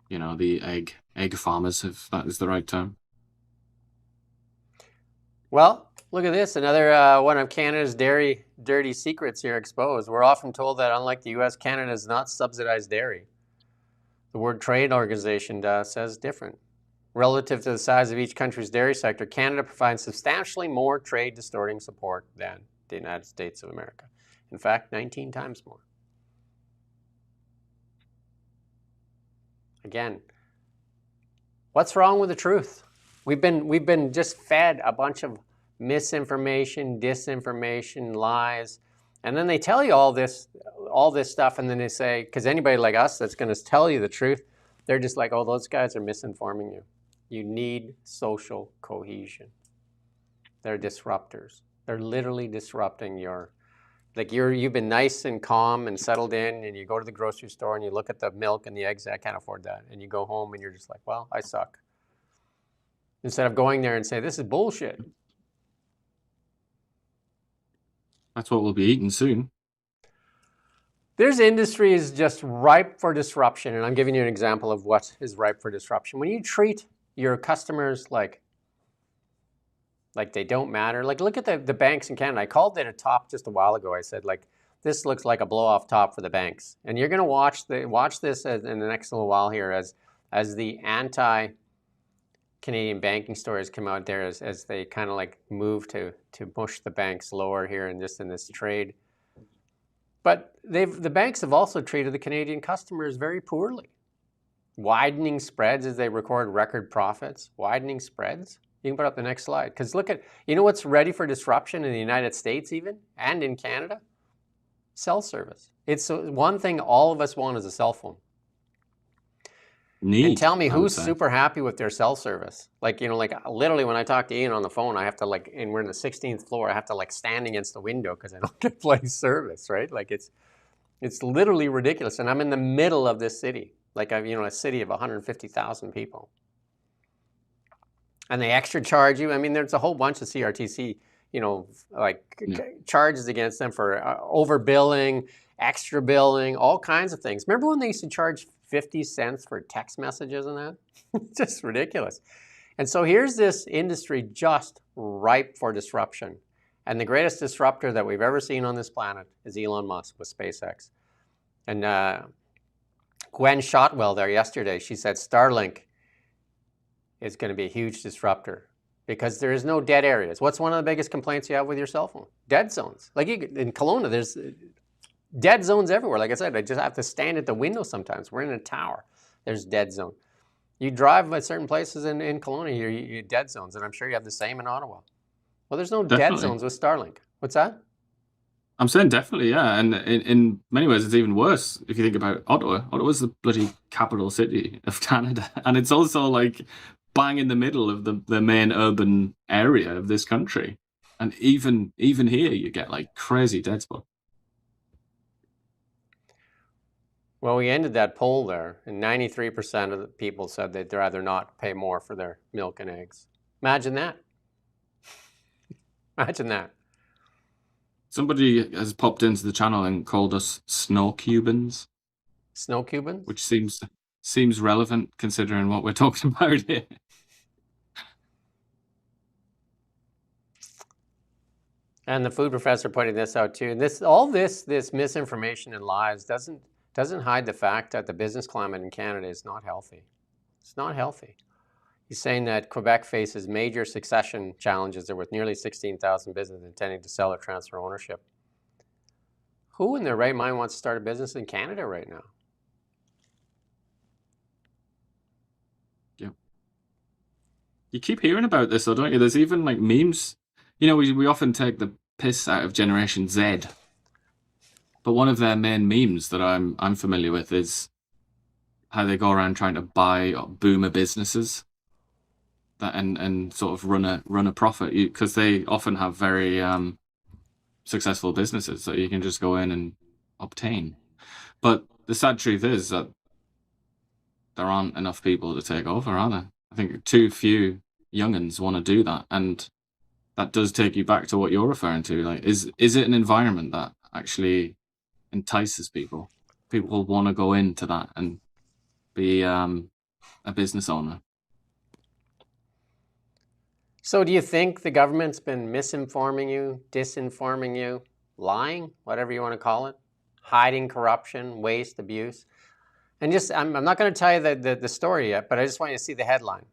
the egg farmers, if that is the right term. Well, look at this. Another one of Canada's dirty secrets here exposed. We're often told that unlike the U.S., Canada does not subsidize dairy. The World Trade Organization says different. Relative to the size of each country's dairy sector, Canada provides substantially more trade distorting support than the United States of America. In fact, 19 times more. Again, what's wrong with the truth? We've been just fed a bunch of misinformation, disinformation, lies, and then they tell you all this stuff, and then they say, because anybody like us that's going to tell you the truth, they're just like, oh, those guys are misinforming you. You need social cohesion. They're disruptors. They're literally disrupting you've been nice and calm and settled in, and you go to the grocery store and you look at the milk and the eggs, I can't afford that. And you go home and you're just like, well, I suck. Instead of going there and say, this is bullshit. That's what we'll be eating soon. There's industries just ripe for disruption, and I'm giving you an example of what is ripe for disruption. When you treat your customers like they don't matter, like look at the banks in Canada. I called it a top just a while ago. I said, like, this looks like a blow-off top for the banks. And you're going to watch this in the next little while here as the anti-Canadian banking stories come out there as they kind of like move to push the banks lower here in this trade. But the banks have also treated the Canadian customers very poorly. Widening spreads as they record record profits. Widening spreads. You can put up the next slide. Because look at, what's ready for disruption in the United States even, and in Canada? Cell service. It's one thing all of us want is a cell phone. And tell me who's super happy with their cell service. Like literally when I talk to Iain on the phone, I have to and we're in the 16th floor, I have to stand against the window because I don't get play service, right? Like it's literally ridiculous. And I'm in the middle of this city, like a city of 150,000 people. And they extra charge you. I mean, there's a whole bunch of CRTC, charges against them for overbilling, extra billing, all kinds of things. Remember when they used to charge 50 cents for text messages and that? It's just ridiculous. And so here's this industry just ripe for disruption. And the greatest disruptor that we've ever seen on this planet is Elon Musk with SpaceX. And Gwen Shotwell there yesterday, she said Starlink is going to be a huge disruptor because there is no dead areas. What's one of the biggest complaints you have with your cell phone? Dead zones. Like in Kelowna, there's dead zones everywhere. Like I said, I just have to stand at the window sometimes. We're in a tower. There's dead zone. You drive at certain places in Kelowna, you dead zones, and I'm sure you have the same in Ottawa. Well, there's no dead zones with Starlink. What's that? I'm saying definitely, yeah. And in many ways, it's even worse if you think about Ottawa. Ottawa's the bloody capital city of Canada. And it's also like bang in the middle of the main urban area of this country. And even here, you get like crazy dead spot. Well, we ended that poll there, and 93% of the people said they'd rather not pay more for their milk and eggs. Imagine that. Imagine that. Somebody has popped into the channel and called us snow Cubans. Snow Cubans? Which seems relevant considering what we're talking about here. And the food professor pointing this out too. And this misinformation and lies doesn't hide the fact that the business climate in Canada is not healthy. It's not healthy. He's saying that Quebec faces major succession challenges. There were nearly 16,000 businesses intending to sell or transfer ownership. Who in their right mind wants to start a business in Canada right now? Yeah. You keep hearing about this, though, don't you? There's even like memes. We often take the piss out of Generation Z. But one of their main memes that I'm familiar with is how they go around trying to buy boomer businesses that and sort of run a profit, because they often have very successful businesses that you can just go in and obtain. But the sad truth is that there aren't enough people to take over, are there? I think too few young'uns want to do that, and that does take you back to what you're referring to. Like, is it an environment that actually entices people? People want to go into that and be a business owner. So do you think the government's been misinforming you, disinforming you, lying, whatever you want to call it, hiding corruption, waste, abuse? And just, I'm not going to tell you the story yet, but I just want you to see the headline.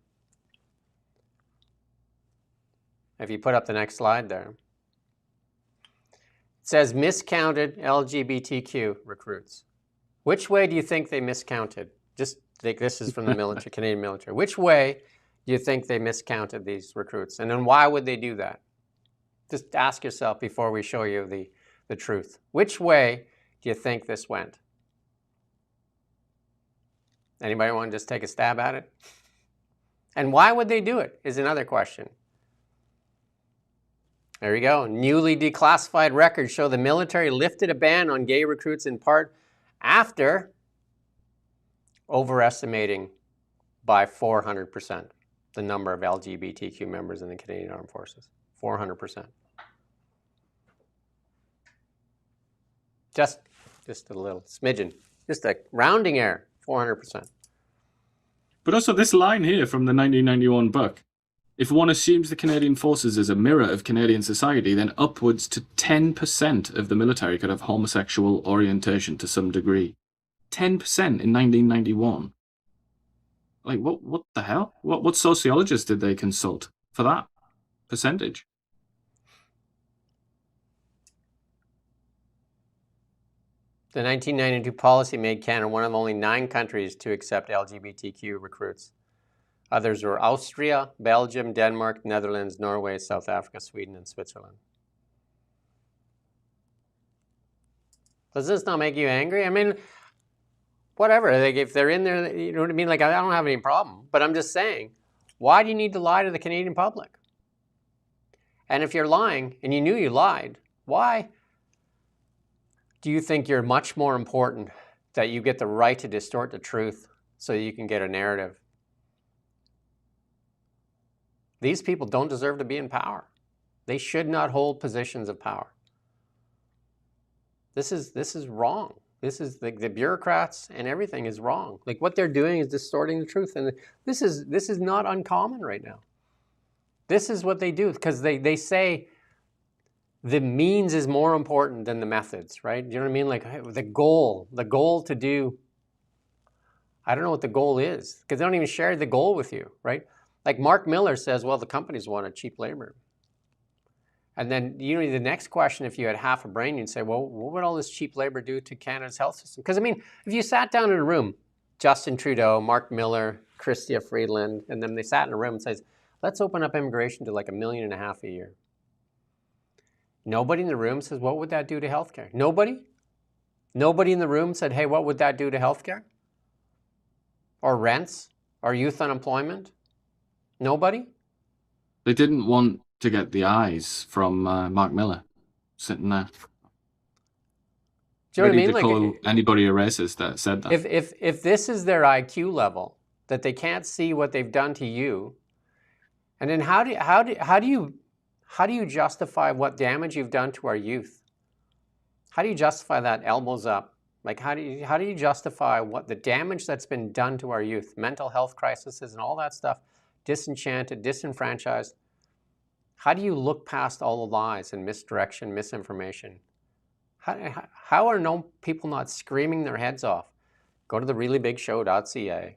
If you put up the next slide there. It says miscounted LGBTQ recruits. Which way do you think they miscounted? Just think this is from the military, Canadian military. Which way do you think they miscounted these recruits? And then why would they do that? Just ask yourself before we show you the truth. Which way do you think this went? Anybody want to just take a stab at it? And why would they do it is another question. There you go. Newly declassified records show the military lifted a ban on gay recruits in part after overestimating by 400% the number of LGBTQ members in the Canadian Armed Forces. 400%. Just a little smidgen. Just a rounding error. 400%. But also this line here from the 1991 book. If one assumes the Canadian Forces is a mirror of Canadian society, then upwards to 10% of the military could have homosexual orientation to some degree. 10% in 1991. Like, what the hell? What sociologists did they consult for that percentage? The 1992 policy made Canada one of only 9 countries to accept LGBTQ recruits. Others were Austria, Belgium, Denmark, Netherlands, Norway, South Africa, Sweden, and Switzerland. Does this not make you angry? I mean, whatever. Like, if they're in there, you know what I mean? Like, I don't have any problem. But I'm just saying, why do you need to lie to the Canadian public? And if you're lying, and you knew you lied, why do you think you're much more important, that you get the right to distort the truth so you can get a narrative? These people don't deserve to be in power. They should not hold positions of power. This is wrong. This is the bureaucrats and everything is wrong. Like, what they're doing is distorting the truth, and this is not uncommon right now. This is what they do, because they say the means is more important than the methods, right? You know what I mean? Like, the goal to do, I don't know what the goal is, because they don't even share the goal with you, right? Like Mark Miller says, well, the companies wanted cheap labor. And then, you know, the next question, if you had half a brain, you'd say, well, what would all this cheap labor do to Canada's health system? Because, I mean, if you sat down in a room, Justin Trudeau, Mark Miller, Chrystia Freeland, and then they sat in a room and says, let's open up immigration to like 1.5 million a year. Nobody in the room says, what would that do to healthcare? Nobody? Nobody in the room said, hey, what would that do to healthcare? Or rents? Or youth unemployment? Nobody? They didn't want to get the eyes from Mark Miller sitting there. Do you know what I mean? To call anybody a racist that said that. If this is their IQ level, that they can't see what they've done to you, and then how do you justify what damage you've done to our youth? How do you justify that elbows up? Like, how do you justify what the damage that's been done to our youth, mental health crises and all that stuff, disenchanted, disenfranchised? How do you look past all the lies and misdirection, misinformation? How are people not screaming their heads off? Go to the reallybigshow.ca.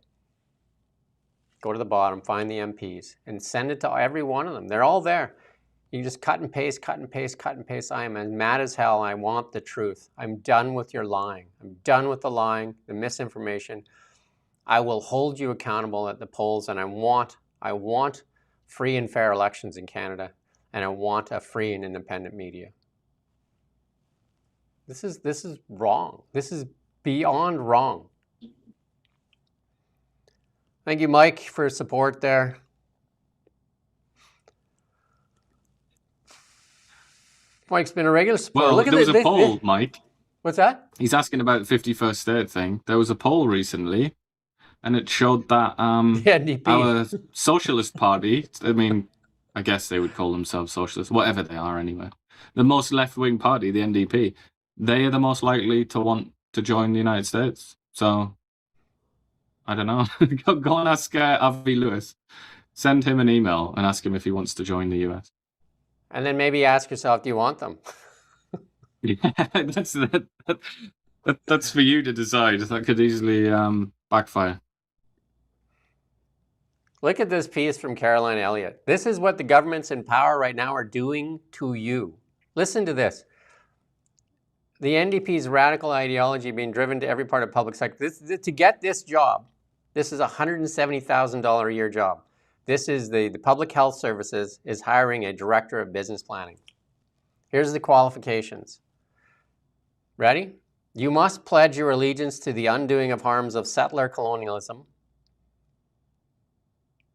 Go to the bottom, find the MPs, and send it to every one of them. They're all there. You just cut and paste, cut and paste, cut and paste. I am as mad as hell. I want the truth. I'm done with your lying. I'm done with the lying, the misinformation. I will hold you accountable at the polls, and I want free and fair elections in Canada, and I want a free and independent media. This is wrong. This is beyond wrong. Thank you, Mike, for your support there. Mike's been a regular supporter. Well, there was a poll, Mike. What's that? He's asking about the 51st state thing. There was a poll recently, and it showed that our Socialist Party, I mean, I guess they would call themselves socialists, whatever they are anyway, the most left-wing party, the NDP, they are the most likely to want to join the United States. So I don't know. Go and ask Avi Lewis. Send him an email and ask him if he wants to join the US. And then maybe ask yourself, do you want them? Yeah, that's for you to decide. That could easily backfire. Look at this piece from Caroline Elliott. This is what the governments in power right now are doing to you. Listen to this. The NDP's radical ideology being driven to every part of public sector. To get this job, this is a $170,000 a year job. This is the Public Health Services is hiring a director of business planning. Here's the qualifications. Ready? You must pledge your allegiance to the undoing of harms of settler colonialism.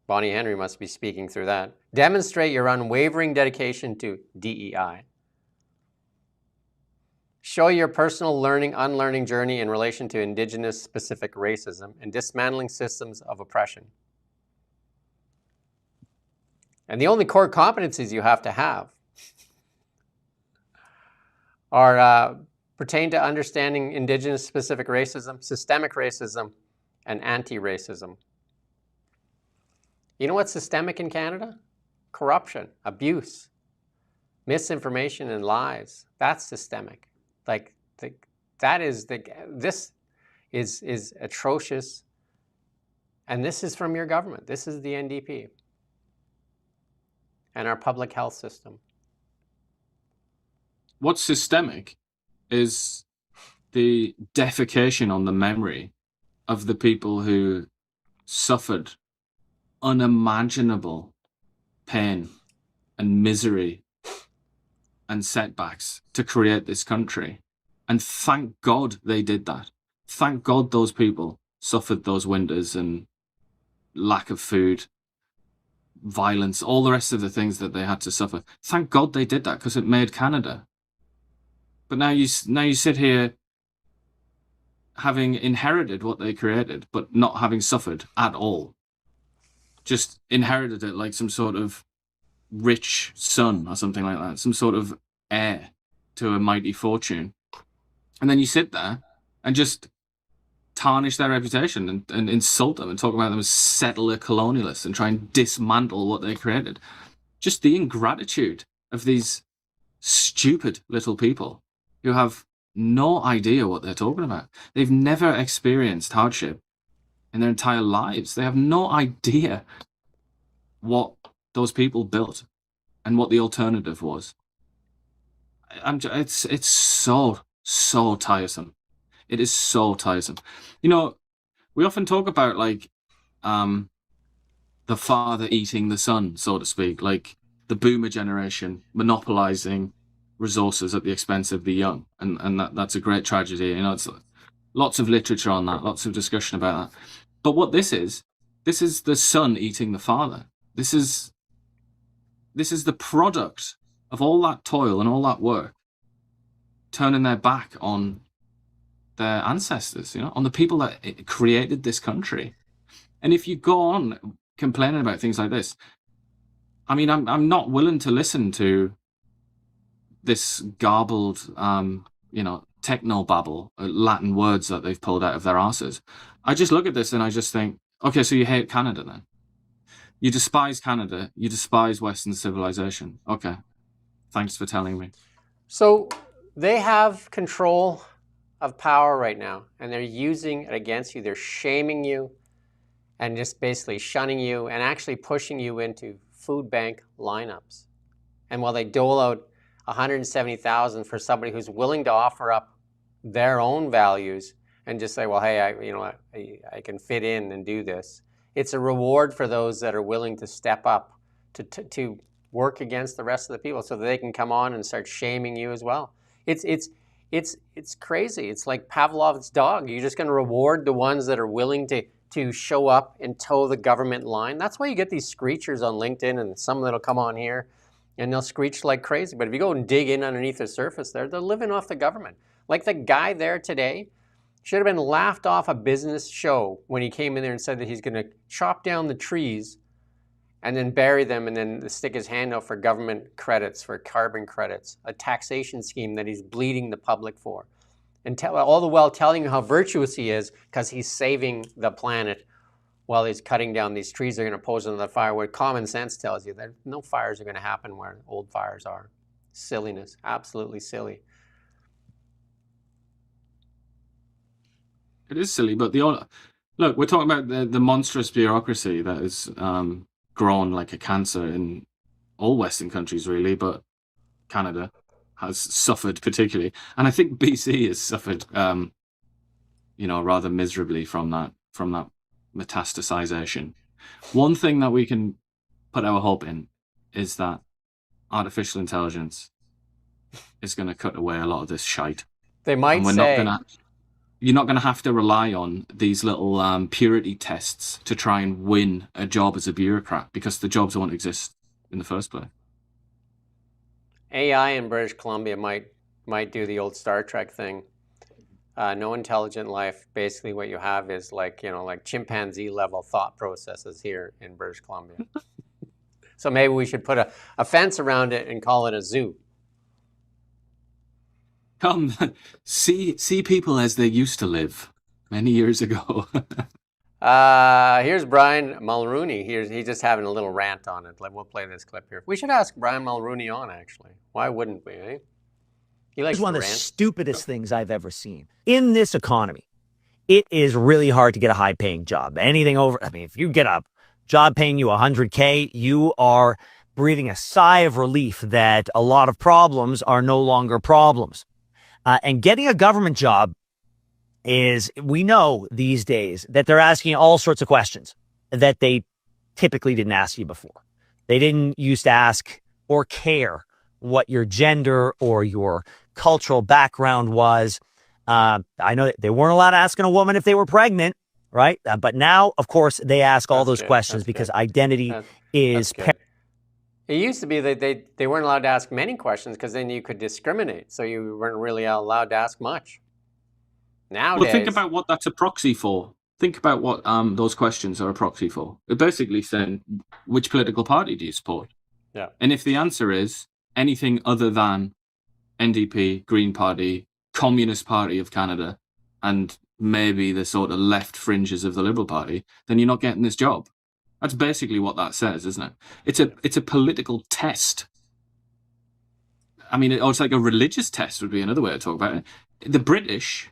Bonnie Henry must be speaking through that. Demonstrate your unwavering dedication to DEI. Show your personal unlearning journey in relation to Indigenous specific racism and dismantling systems of oppression. And the only core competencies you have to have are pertain to understanding Indigenous specific racism, systemic racism, and anti-racism. You know what's systemic in Canada? Corruption, abuse, misinformation, and lies. That's systemic. This is atrocious. And this is from your government. This is the NDP and our public health system. What's systemic is the defecation on the memory of the people who suffered unimaginable pain and misery and setbacks to create this country. And thank God they did that. Thank God those people suffered those winters and lack of food, violence, all the rest of the things that they had to suffer. Thank God they did that, because it made Canada. But now you sit here having inherited what they created, but not having suffered at all. Just inherited it like some sort of rich son or something like that, some sort of heir to a mighty fortune. And then you sit there and just tarnish their reputation and insult them and talk about them as settler colonialists and try and dismantle what they created. Just the ingratitude of these stupid little people who have no idea what they're talking about. They've never experienced hardship in their entire lives. They have no idea what those people built and what the alternative was. It's so tiresome. It is so tiresome. You know, we often talk about like the father eating the son, so to speak, like the boomer generation monopolizing resources at the expense of the young, and that's a great tragedy. You know, it's lots of literature on that, lots of discussion about that. But what this is the son eating the father. This is the product of all that toil and all that work, turning their back on their ancestors, you know, on the people that created this country. And if you go on complaining about things like this, I mean, I'm not willing to listen to this garbled, techno babble, Latin words that they've pulled out of their arses. I just look at this and I just think, okay, so you hate Canada then? You despise Canada. You despise Western civilization. Okay, thanks for telling me. So they have control of power right now, and they're using it against you. They're shaming you and just basically shunning you and actually pushing you into food bank lineups. And while they dole out $170,000 for somebody who's willing to offer up their own values and just say, well, hey, I can fit in and do this. It's a reward for those that are willing to step up to work against the rest of the people so that they can come on and start shaming you as well. It's crazy. It's like Pavlov's dog. You're just going to reward the ones that are willing to show up and toe the government line. That's why you get these screechers on LinkedIn, and some that'll come on here and they'll screech like crazy. But if you go and dig in underneath the surface there, they're living off the government. Like the guy there today should have been laughed off a business show when he came in there and said that he's going to chop down the trees and then bury them and then stick his hand out for government credits, for carbon credits, a taxation scheme that he's bleeding the public for. and all the while telling you how virtuous he is because he's saving the planet while he's cutting down these trees that are going to pose another fire, where common sense tells you that no fires are going to happen where old fires are. Silliness, absolutely silly. It is silly, but look, we're talking about the monstrous bureaucracy that is grown like a cancer in all Western countries, really, but Canada has suffered particularly, and I think BC has suffered, rather miserably from that metastasization. One thing that we can put our hope in is that artificial intelligence is going to cut away a lot of this shite. They might say you're not going to have to rely on these little purity tests to try and win a job as a bureaucrat, because the jobs won't exist in the first place. AI in British Columbia might do the old Star Trek thing. No intelligent life. Basically, what you have is like chimpanzee level thought processes here in British Columbia. So maybe we should put a fence around it and call it a zoo. Come see people as they used to live many years ago. Here's Brian Mulrooney. He's just having a little rant on it. We'll play this clip here. We should ask Brian Mulrooney on, actually. Why wouldn't we, eh? He likes It's one of the rant. stupidest things I've ever seen. In this economy, it is really hard to get a high-paying job. If you get a job paying you $100K, you are breathing a sigh of relief that a lot of problems are no longer problems. And getting a government job we know these days that they're asking all sorts of questions that they typically didn't ask you before. They didn't used to ask or care what your gender or your cultural background was. I know that they weren't allowed to ask a woman if they were pregnant, right? But now, of course, they ask all those questions because identity is... It used to be that they weren't allowed to ask many questions because then you could discriminate. So you weren't really allowed to ask much. Nowadays... Well, think about what that's a proxy for. Think about what those questions are a proxy for. It basically saying, which political party do you support? Yeah. And if the answer is anything other than NDP, Green Party, Communist Party of Canada, and maybe the sort of left fringes of the Liberal Party, then you're not getting this job. That's basically what that says, isn't it? It's a political test. I mean, it's like a religious test would be another way to talk about it. The British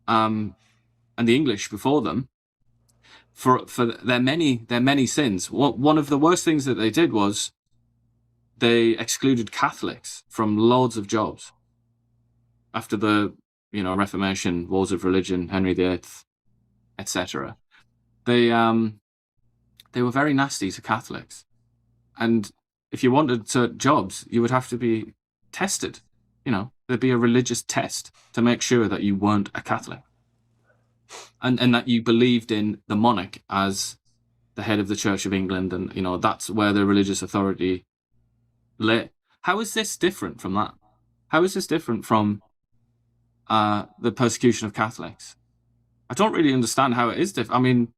and the English before them, for their many sins, one of the worst things that they did was they excluded Catholics from loads of jobs. After the Reformation, Wars of Religion, Henry VIII, etc., they were very nasty to Catholics. And if you wanted certain jobs, you would have to be tested. There'd be a religious test to make sure that you weren't a Catholic. And that you believed in the monarch as the head of the Church of England, and that's where the religious authority lay. How is this different from that? How is this different from the persecution of Catholics? I don't really understand how it is different. I mean,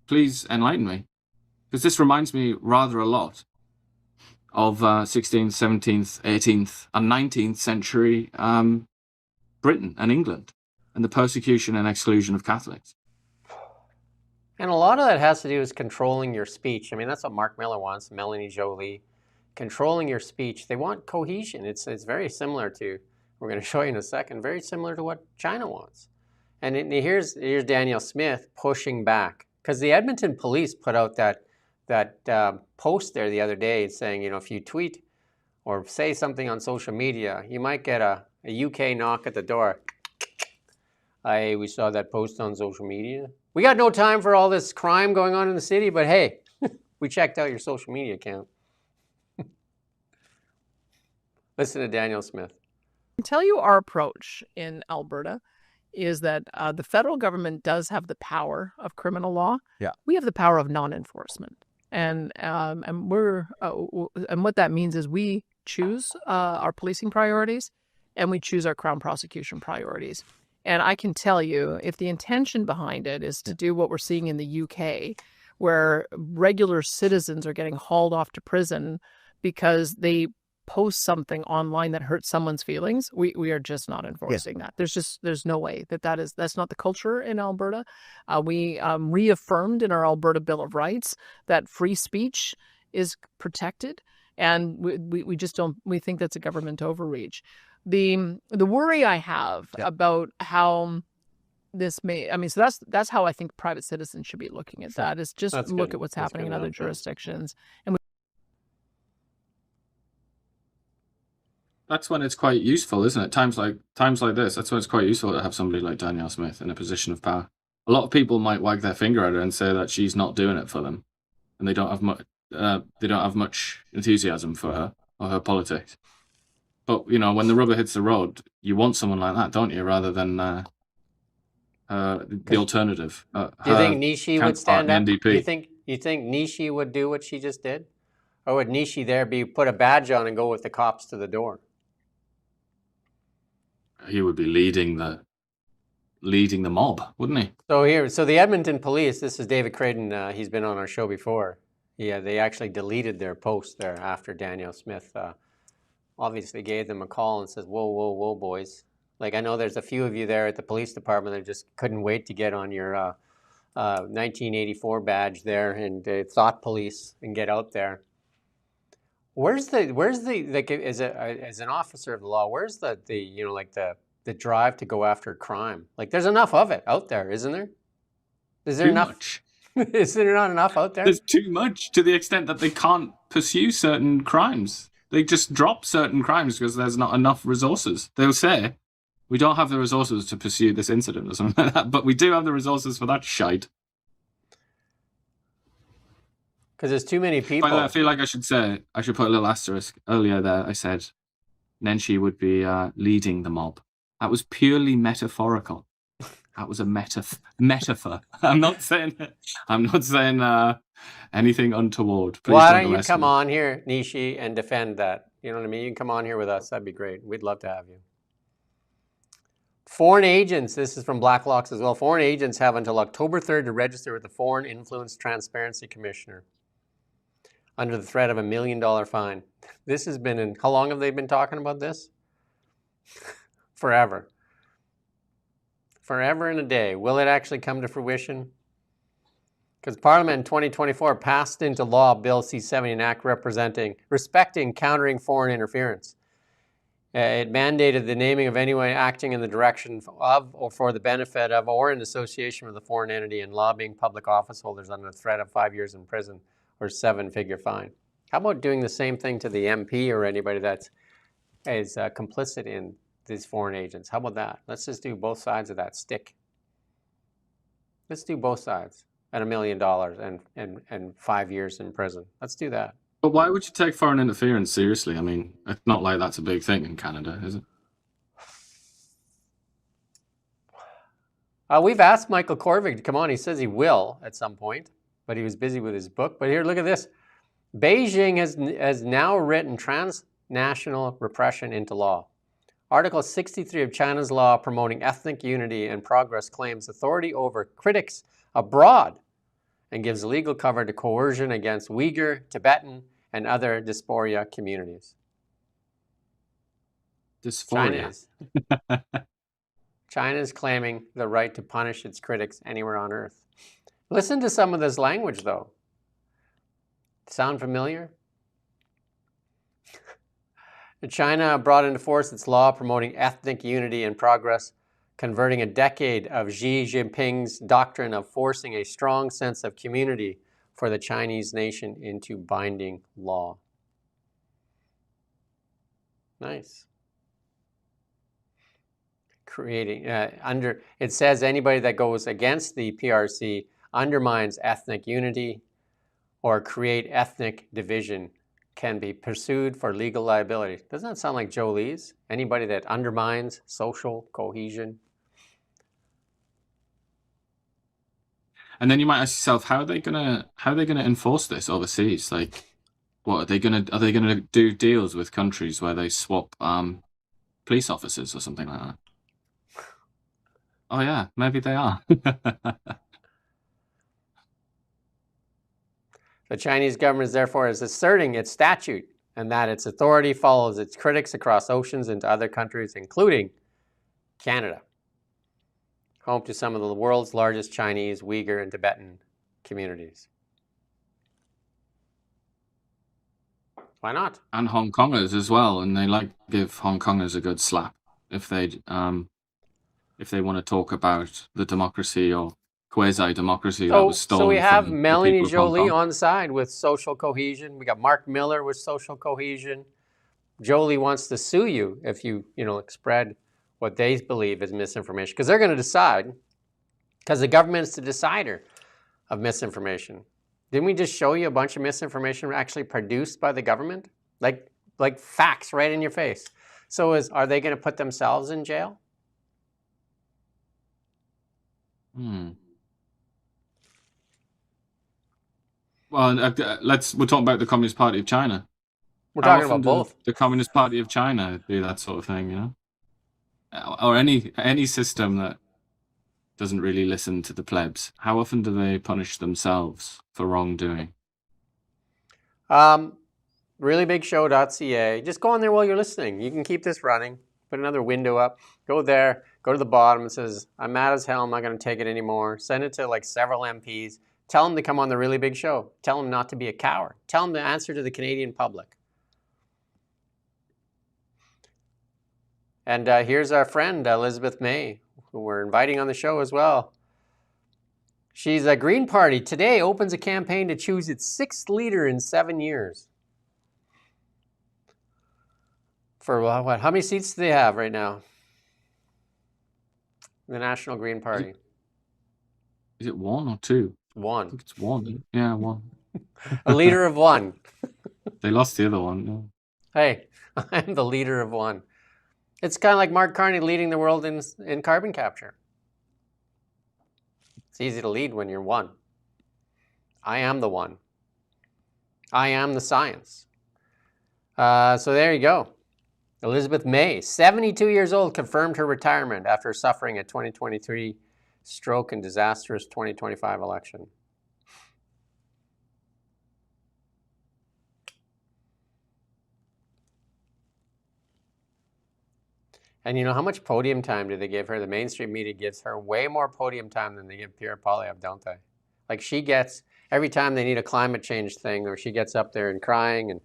please enlighten me. Because this reminds me rather a lot of 16th, 17th, 18th, and 19th century Britain and England, and the persecution and exclusion of Catholics. And a lot of that has to do with controlling your speech. I mean, that's what Mark Miller wants, Melanie Jolie. Controlling your speech. They want cohesion. It's very similar to, we're going to show you in a second, very similar to what China wants. And here's Daniel Smith pushing back. Because the Edmonton police put out that post there the other day saying, if you tweet or say something on social media, you might get a UK knock at the door. Hey, we saw that post on social media. We got no time for all this crime going on in the city, but hey, we checked out your social media account. Listen to Daniel Smith. I can tell you our approach in Alberta is that the federal government does have the power of criminal law. Yeah. We have the power of non-enforcement. And what that means is we choose our policing priorities and we choose our Crown prosecution priorities. And I can tell you, if the intention behind it is to do what we're seeing in the UK, where regular citizens are getting hauled off to prison because they post something online that hurts someone's feelings, we are just not enforcing that. There's no way that's not the culture in Alberta. We reaffirmed in our Alberta Bill of Rights that free speech is protected, and we just don't. We think that's a government overreach. The worry I have about how this may, I mean, so that's how I think private citizens should be looking at that, is just look at what's happening in other jurisdictions. And that's when it's quite useful, isn't it? Times like this, that's when it's quite useful to have somebody like Danielle Smith in a position of power. A lot of people might wag their finger at her and say that she's not doing it for them, and they don't have much enthusiasm for her or her politics. But when the rubber hits the road, you want someone like that, don't you? Rather than the alternative. Do you think Nishi would stand up? NDP. Do you think Nishi would do what she just did, or would Nishi put a badge on and go with the cops to the door? He would be leading the mob, wouldn't he? So the Edmonton police. This is David Creighton. He's been on our show before. Yeah, they actually deleted their post there after Danielle Smith obviously gave them a call and says, "Whoa, whoa, whoa, boys." Like, I know there's a few of you there at the police department that just couldn't wait to get on your 1984 badge there and thought police and get out there. Where's the like, as an officer of the law, where's the drive to go after crime? Like, there's enough of it out there, isn't there? Is there enough? Much. Is there not enough out there? There's too much, to the extent that they can't pursue certain crimes. They just drop certain crimes because there's not enough resources. They'll say, "We don't have the resources to pursue this incident," or something like that, but we do have the resources for that shite. Because there's too many people. I feel like I should put a little asterisk. Earlier there, I said Nenshi would be leading the mob. That was purely metaphorical. That was a metaphor. I'm not saying anything untoward. Please Why don't you come on here, Nishi, and defend that? You know what I mean? You can come on here with us. That'd be great. We'd love to have you. Foreign agents, this is from Blacklocks as well. Foreign agents have until October 3rd to register with the Foreign Influence Transparency Commissioner under the threat of $1 million fine. This has been how long have they been talking about this? Forever. Forever and a day. Will it actually come to fruition? Because Parliament in 2024 passed into law Bill C-70, an act respecting countering foreign interference. It mandated the naming of anyone acting in the direction of or for the benefit of or in association with a foreign entity and lobbying public office holders under the threat of 5 years in prison or 7-figure fine. How about doing the same thing to the MP or anybody that is complicit in these foreign agents? How about that? Let's just do both sides of that stick. Let's do both sides at $1 million and 5 years in prison. Let's do that. But why would you take foreign interference seriously? I mean, it's not like that's a big thing in Canada, is it? We've asked Michael Korvig to come on. He says he will at some point, but he was busy with his book. But here, look at this. Beijing has now written transnational repression into law. Article 63 of China's law promoting ethnic unity and progress claims authority over critics abroad and gives legal cover to coercion against Uyghur, Tibetan, and other dysphoria communities. Dysphoria. China is claiming the right to punish its critics anywhere on earth. Listen to some of this language, though. Sound familiar? China brought into force its law promoting ethnic unity and progress, converting a decade of Xi Jinping's doctrine of forcing a strong sense of community for the Chinese nation into binding law. Nice. Creating, it says anybody that goes against the PRC undermines ethnic unity or create ethnic division can be pursued for legal liability. Doesn't that sound like Jolie's? Anybody that undermines social cohesion. And then you might ask yourself, how are they gonna enforce this overseas? Like, what are they gonna do deals with countries where they swap police officers or something like that? Oh yeah, maybe they are. The Chinese government, therefore, is asserting its statute and that its authority follows its critics across oceans into other countries, including Canada, home to some of the world's largest Chinese, Uyghur, and Tibetan communities. Why not? And Hong Kongers as well, and they like to give Hong Kongers a good slap if they want to talk about the democracy or quasi-democracy that was stolen. So we have from Melanie the people of Hong Jolie Kong. on side with social cohesion. We got Mark Miller with social cohesion. Jolie wants to sue you if you spread what they believe is misinformation, because they're going to decide, because the government's the decider of misinformation. Didn't we just show you a bunch of misinformation actually produced by the government? Like facts right in your face. So are they going to put themselves in jail? Well, we're talking about the Communist Party of China. We're How talking often about both. The Communist Party of China do that sort of thing, or any system that doesn't really listen to the plebs. How often do they punish themselves for wrongdoing? Reallybigshow.ca. Just go on there while you're listening. You can keep this running. Put another window up. Go there. Go to the bottom. It says, I'm mad as hell. I'm not going to take it anymore. Send it to like several MPs. Tell them to come on the Really Big Show. Tell them not to be a coward. Tell them to answer to the Canadian public. And here's our friend, Elizabeth May, who we're inviting on the show as well. She's a Green Party. Today opens a campaign to choose its 6th leader in 7 years. For what? How many seats do they have right now? The National Green Party. Is it 1 or 2? 1. I think it's 1. Yeah, 1. A leader of 1. They lost the other one. Yeah. Hey, I'm the leader of 1. It's kind of like Mark Carney leading the world in carbon capture. It's easy to lead when you're 1. I am the 1. I am the science. So there you go. Elizabeth May, 72 years old, confirmed her retirement after suffering a 2023 stroke and disastrous 2025 election. And you know how much podium time do they give her? The mainstream media gives her way more podium time than they give Pierre Poilievre, don't they? Like she gets, every time they need a climate change thing, or she gets up there and crying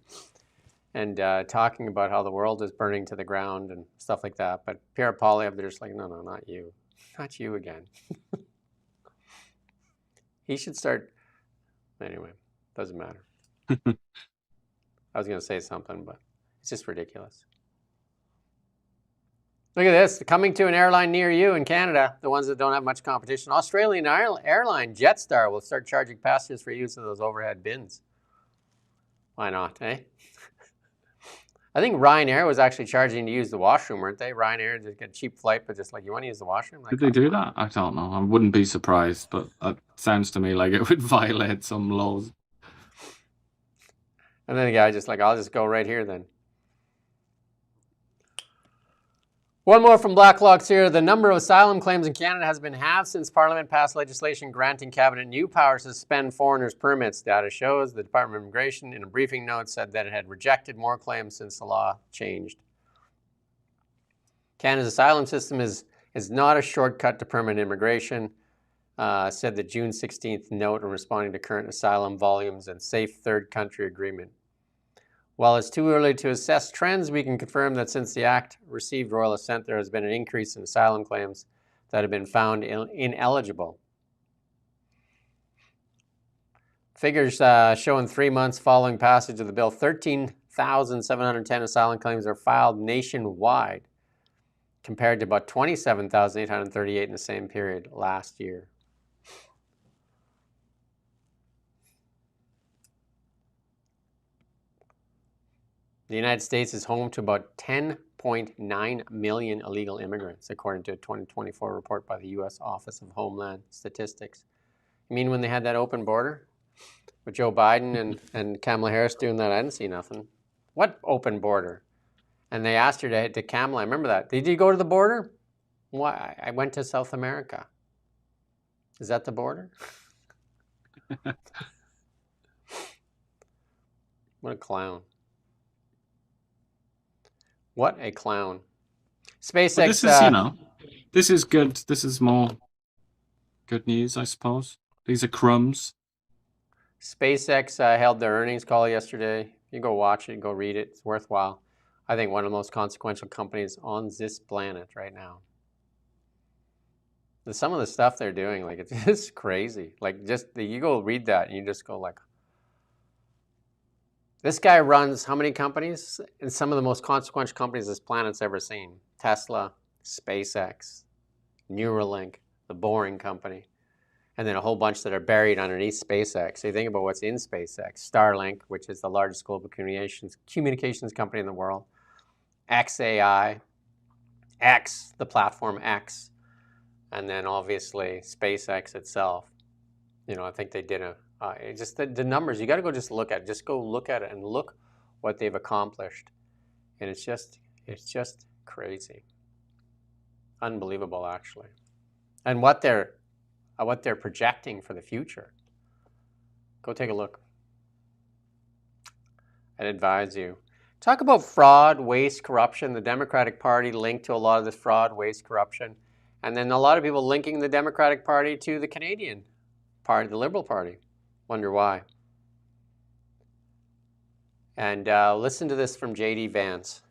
and talking about how the world is burning to the ground and stuff like that. But Pierre Poilievre, they're just like, no, not you. Not you again. He should start, anyway, doesn't matter. I was going to say something, but it's just ridiculous. Look at this, coming to an airline near you in Canada, the ones that don't have much competition. Australian airline Jetstar will start charging passengers for use of those overhead bins. Why not, eh? I think Ryanair was actually charging to use the washroom, weren't they? Ryanair just get a cheap flight, but just like, you want to use the washroom? Like, Did they do that? I don't know. I wouldn't be surprised, but that sounds to me like it would violate some laws. And then the guy just like, I'll just go right here then. One more from Blacklock's here. The number of asylum claims in Canada has been halved since Parliament passed legislation granting Cabinet new powers to suspend foreigners' permits. Data shows the Department of Immigration, in a briefing note, said that it had rejected more claims since the law changed. Canada's asylum system is not a shortcut to permanent immigration, said the June 16th note in responding to current asylum volumes and safe third country agreement. While it's too early to assess trends, we can confirm that since the Act received royal assent, there has been an increase in asylum claims that have been found ineligible. Figures show in 3 months following passage of the bill, 13,710 asylum claims are filed nationwide, compared to about 27,838 in the same period last year. The United States is home to about 10.9 million illegal immigrants, according to a 2024 report by the U.S. Office of Homeland Statistics. You mean when they had that open border with Joe Biden and Kamala Harris doing that? I didn't see nothing. What open border? And they asked her to Kamala, I remember that. Did you go to the border? Why? I went to South America. Is that the border? What a clown. What a clown. SpaceX. But this is, this is good. This is more good news, I suppose. These are crumbs. SpaceX held their earnings call yesterday. You go watch it, go read it. It's worthwhile. I think one of the most consequential companies on this planet right now. Some of the stuff they're doing, like, it's just crazy. Like, you go read that and you just go like, this guy runs how many companies? And some of the most consequential companies this planet's ever seen. Tesla, SpaceX, Neuralink, the Boring Company, and then a whole bunch that are buried underneath SpaceX. So you think about what's in SpaceX. Starlink, which is the largest global communications company in the world. XAI, X, the platform X, and then obviously SpaceX itself. I think they did just the numbers. You got to go just look at it. Just go look at it and look what they've accomplished. And it's just crazy. Unbelievable, actually. And what they're projecting for the future. Go take a look. I'd advise you. Talk about fraud, waste, corruption. The Democratic Party linked to a lot of this fraud, waste, corruption. And then a lot of people linking the Democratic Party to the Canadian Party, the Liberal Party. Wonder why. And listen to this from J.D. Vance.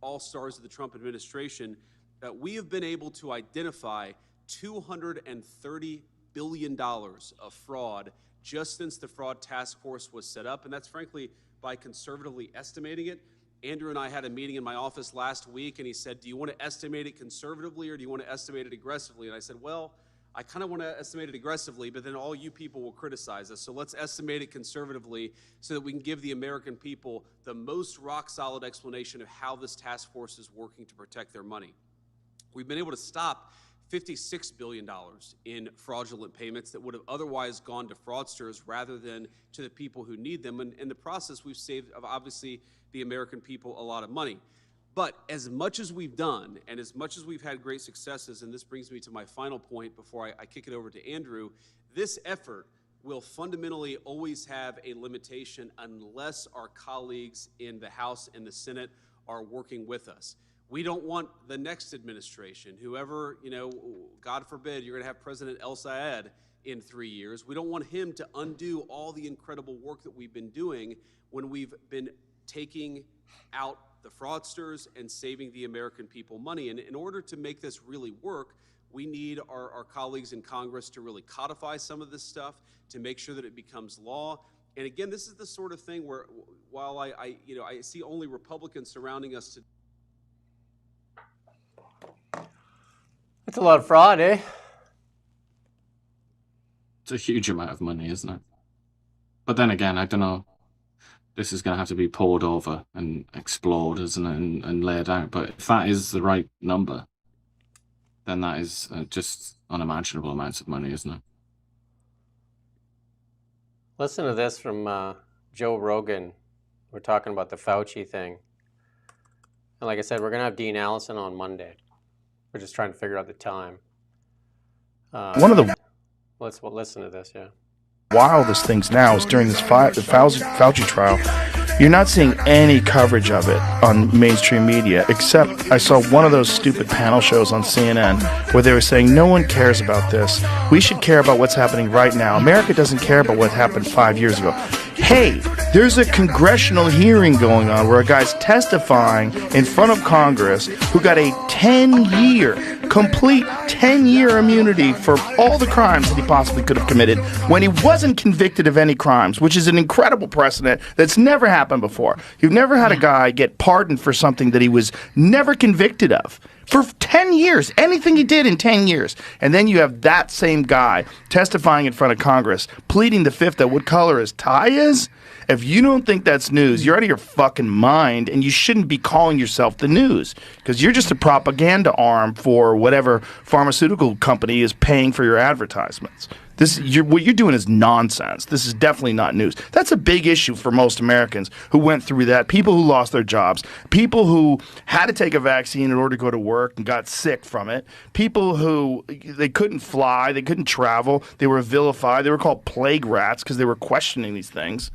All stars of the Trump administration, that we have been able to identify $230 billion of fraud just since the fraud task force was set up. And that's frankly by conservatively estimating it. Andrew and I had a meeting in my office last week, and he said, do you want to estimate it conservatively or do you want to estimate it aggressively? And I said, well, I kind of want to estimate it aggressively, but then all you people will criticize us. So let's estimate it conservatively so that we can give the American people the most rock-solid explanation of how this task force is working to protect their money. We've been able to stop $56 billion in fraudulent payments that would have otherwise gone to fraudsters rather than to the people who need them. And in the process, we've saved, obviously, the American people a lot of money. But as much as we've done and as much as we've had great successes, and this brings me to my final point before I kick it over to Andrew, this effort will fundamentally always have a limitation unless our colleagues in the House and the Senate are working with us. We don't want the next administration, whoever, God forbid, you're going to have President El Sayed in 3 years. We don't want him to undo all the incredible work that we've been doing when we've been taking out the fraudsters and saving the American people money. And in order to make this really work, we need our colleagues in Congress to really codify some of this stuff, to make sure that it becomes law. And again, this is the sort of thing where, while I see only Republicans surrounding us to. That's a lot of fraud, eh? It's a huge amount of money, isn't it? But then again, I don't know. This is going to have to be poured over and explored, isn't it, and laid out. But if that is the right number, then that is just unimaginable amounts of money, isn't it? Listen to this from Joe Rogan. We're talking about the Fauci thing. And like I said, we're going to have Dean Allison on Monday. We're just trying to figure out the time. Let's listen to this, yeah. Wildest things now is during this Fauci trial. You're not seeing any coverage of it on mainstream media, except I saw one of those stupid panel shows on CNN where they were saying no one cares about this. We should care about what's happening right now. America doesn't care about what happened 5 years ago. Hey, there's a congressional hearing going on where a guy's testifying in front of Congress who got a complete 10-year immunity for all the crimes that he possibly could have committed when he wasn't convicted of any crimes, which is an incredible precedent that's never happened before. You've never had a guy get pardoned for something that he was never convicted of for 10 years, anything he did in 10 years. And then you have that same guy testifying in front of Congress, pleading the fifth that what color his tie is. If you don't think that's news, you're out of your fucking mind, and you shouldn't be calling yourself the news, because you're just a propaganda arm for whatever pharmaceutical company is paying for your advertisements. What you're doing is nonsense. This is definitely not news. That's a big issue for most Americans who went through that. People who lost their jobs. People who had to take a vaccine in order to go to work and got sick from it. People who, they couldn't fly. They couldn't travel. They were vilified. They were called plague rats because they were questioning these things.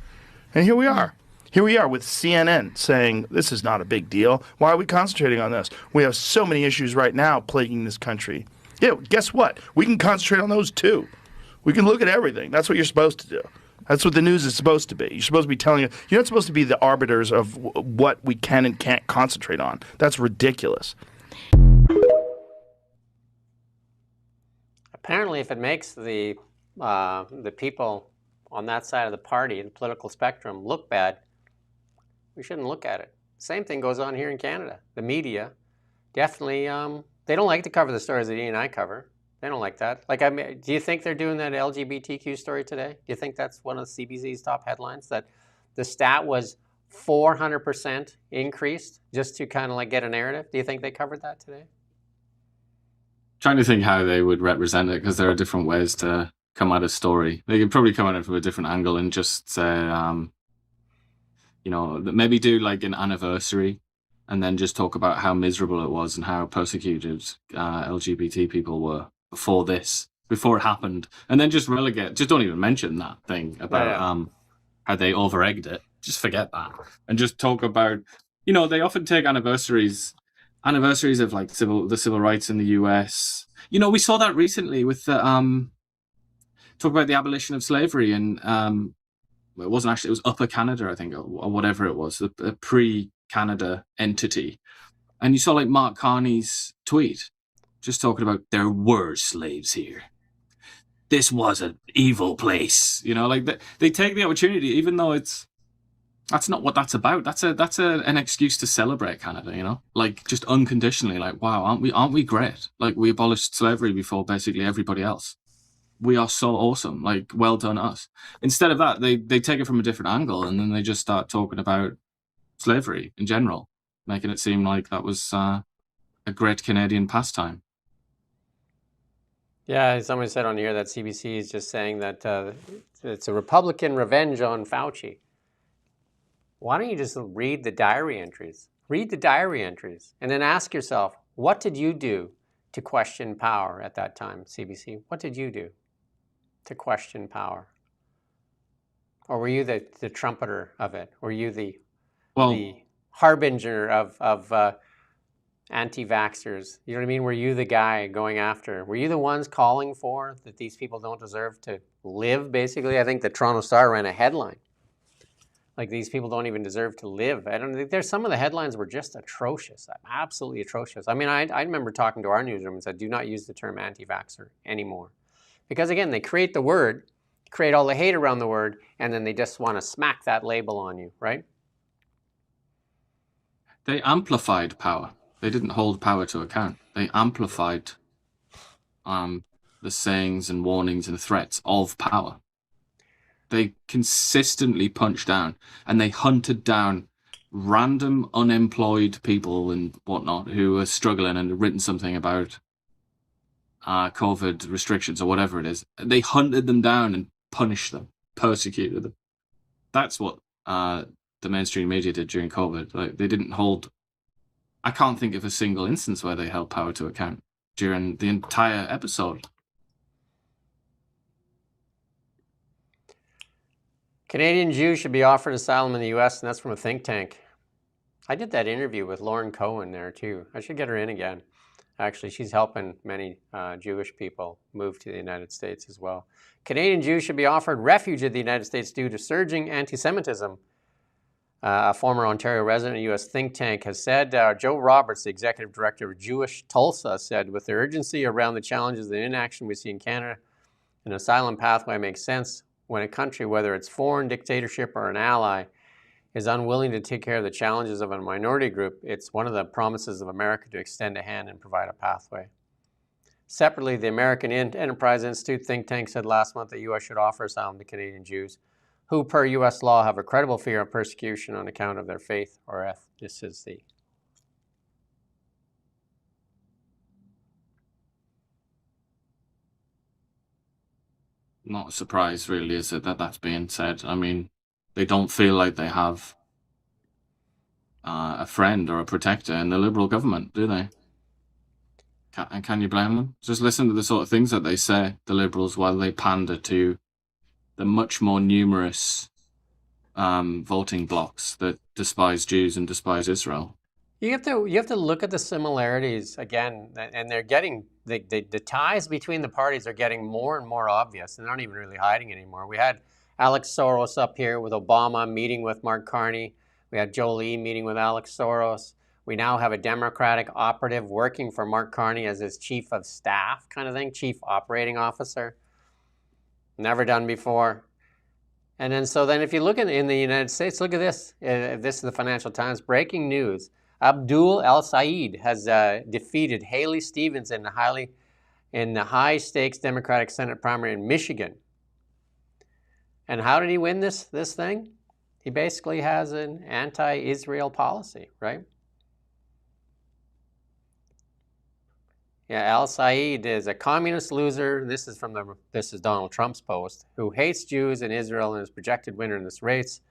And here we are. Here we are with CNN saying this is not a big deal. Why are we concentrating on this? We have so many issues right now plaguing this country. Yeah, guess what? We can concentrate on those too. We can look at everything. That's what you're supposed to do. That's what the news is supposed to be. You're supposed to be telling you. You're not supposed to be the arbiters of what we can and can't concentrate on. That's ridiculous. Apparently, if it makes the people on that side of the party, the political spectrum, look bad, we shouldn't look at it. Same thing goes on here in Canada. The media definitely, they don't like to cover the stories that Iain and I cover. They don't like that. Like, I mean, do you think they're doing that LGBTQ story today? Do you think that's one of the CBC's top headlines? That the stat was 400% increased just to kind of like get a narrative? Do you think they covered that today? Trying to think how they would represent it, because there are different ways to come at a story. They could probably come at it from a different angle and just say, maybe do like an anniversary and then just talk about how miserable it was and how persecuted LGBT people were before it happened. And then just don't even mention that thing about how they over-egged it. Just forget that. And just talk about, they often take anniversaries of like the civil rights in the US. We saw that recently with the talk about the abolition of slavery, and it wasn't actually, it was Upper Canada, I think, or whatever it was, a pre-Canada entity. And you saw like Mark Carney's tweet just talking about there were slaves here. This was an evil place. They take the opportunity, even though that's not what that's about. That's an excuse to celebrate Canada, like just unconditionally, like, wow, aren't we great? Like, we abolished slavery before basically everybody else. We are so awesome. Like, well done us. Instead of that, they take it from a different angle, and then they just start talking about slavery in general, making it seem like that was a great Canadian pastime. Yeah, somebody said on here that CBC is just saying that it's a Republican revenge on Fauci. Why don't you just read the diary entries? Read the diary entries and then ask yourself, what did you do to question power at that time, CBC? What did you do to question power? Or were you the trumpeter of it? Were you the harbinger of anti-vaxxers? You know what I mean? Were you the guy going after? Were you the ones calling for that these people don't deserve to live, basically? I think the Toronto Star ran a headline. Like, these people don't even deserve to live. I don't think there's some of the headlines were just atrocious, absolutely atrocious. I mean, I remember talking to our newsroom and said, do not use the term anti-vaxxer anymore. Because again, they create the word, create all the hate around the word, and then they just want to smack that label on you, right? They amplified power. They didn't hold power to account. They amplified the sayings and warnings and threats of power. They consistently punched down, and they hunted down random unemployed people and whatnot who were struggling and had written something about COVID restrictions or whatever it is. They hunted them down and punished them, persecuted them. That's what the mainstream media did during COVID. Like, they didn't hold... I can't think of a single instance where they held power to account during the entire episode. Canadian Jews should be offered asylum in the U.S., and that's from a think tank. I did that interview with Lauren Cohen there, too. I should get her in again. Actually, she's helping many Jewish people move to the United States as well. Canadian Jews should be offered refuge in the United States due to surging anti-Semitism. A former Ontario resident, U.S. think tank, has said. Joe Roberts, the executive director of Jewish Tulsa, said, with the urgency around the challenges and inaction we see in Canada, an asylum pathway makes sense when a country, whether it's foreign dictatorship or an ally, is unwilling to take care of the challenges of a minority group. It's one of the promises of America to extend a hand and provide a pathway. Separately, the American Enterprise Institute think tank said last month that U.S. should offer asylum to Canadian Jews who, per U.S. law, have a credible fear of persecution on account of their faith or ethnicity. Not a surprise, really, is it, that that's being said? I mean, they don't feel like they have a friend or a protector in the Liberal government, do they? And can you blame them? Just listen to the sort of things that they say, the Liberals, while they pander to the much more numerous voting blocks that despise Jews and despise Israel. You have to look at the similarities again, and they're getting the ties between the parties are getting more and more obvious. They're not even really hiding anymore. We had Alex Soros up here with Obama meeting with Mark Carney. We had Jolie meeting with Alex Soros. We now have a Democratic operative working for Mark Carney as his chief of staff kind of thing, chief operating officer. Never done before. And then if you look in the United States, look at this. This is the Financial Times. Breaking news. Abdul El-Sayed has defeated Haley Stevens in the high-stakes Democratic Senate primary in Michigan. And how did he win this thing? He basically has an anti-Israel policy, right? Yeah, El-Sayed is a communist loser. This is Donald Trump's post, who hates Jews and Israel and is projected winner in this race.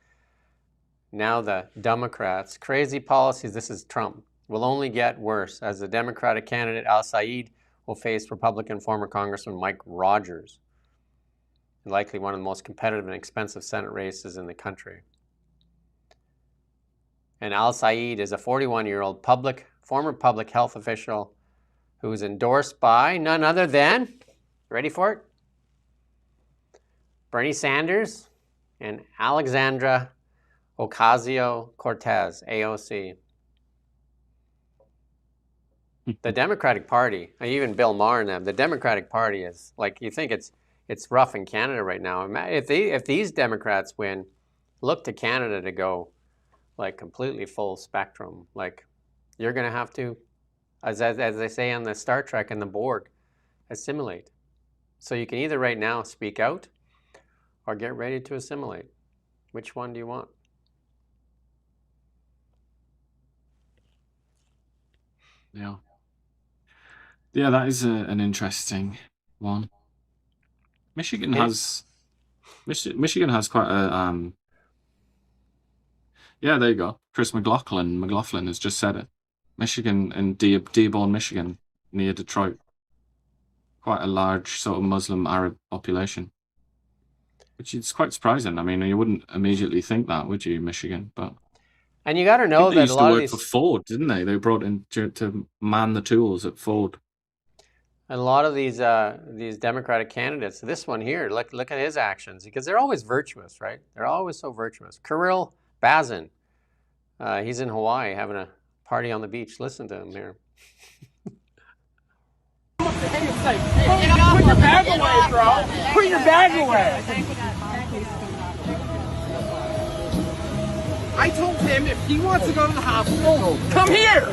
Now the Democrats, crazy policies, this is Trump, will only get worse as the Democratic candidate El-Sayed will face Republican former Congressman Mike Rogers, likely one of the most competitive and expensive Senate races in the country. And El-Sayed is a 41-year-old former public health official who is endorsed by none other than, ready for it? Bernie Sanders and Alexandra Ocasio-Cortez, AOC. The Democratic Party, even Bill Maher and them, the Democratic Party is like, you think it's rough in Canada right now. If these Democrats win, look to Canada to go like completely full spectrum. Like you're going to have to, as they say on the Star Trek and the Borg, assimilate. So you can either right now speak out or get ready to assimilate. Which one do you want? Yeah, that is an interesting one. Michigan has quite a yeah, there you go. Chris McLaughlin has just said it. Michigan and Dearborn, Michigan, near Detroit. Quite a large sort of Muslim Arab population. Which is quite surprising. I mean, you wouldn't immediately think that, would you, Michigan? But and you got to know that a lot of these for Ford, didn't they? They were brought in to man the tools at Ford. And a lot of these Democratic candidates, this one here, look at his actions, because they're always virtuous, right? They're always so virtuous. Kirill Bazin, he's in Hawaii having a party on the beach. Listen to him here. Put your bag away, bro. Put your bag away. I told him if he wants to go to the hospital, come here.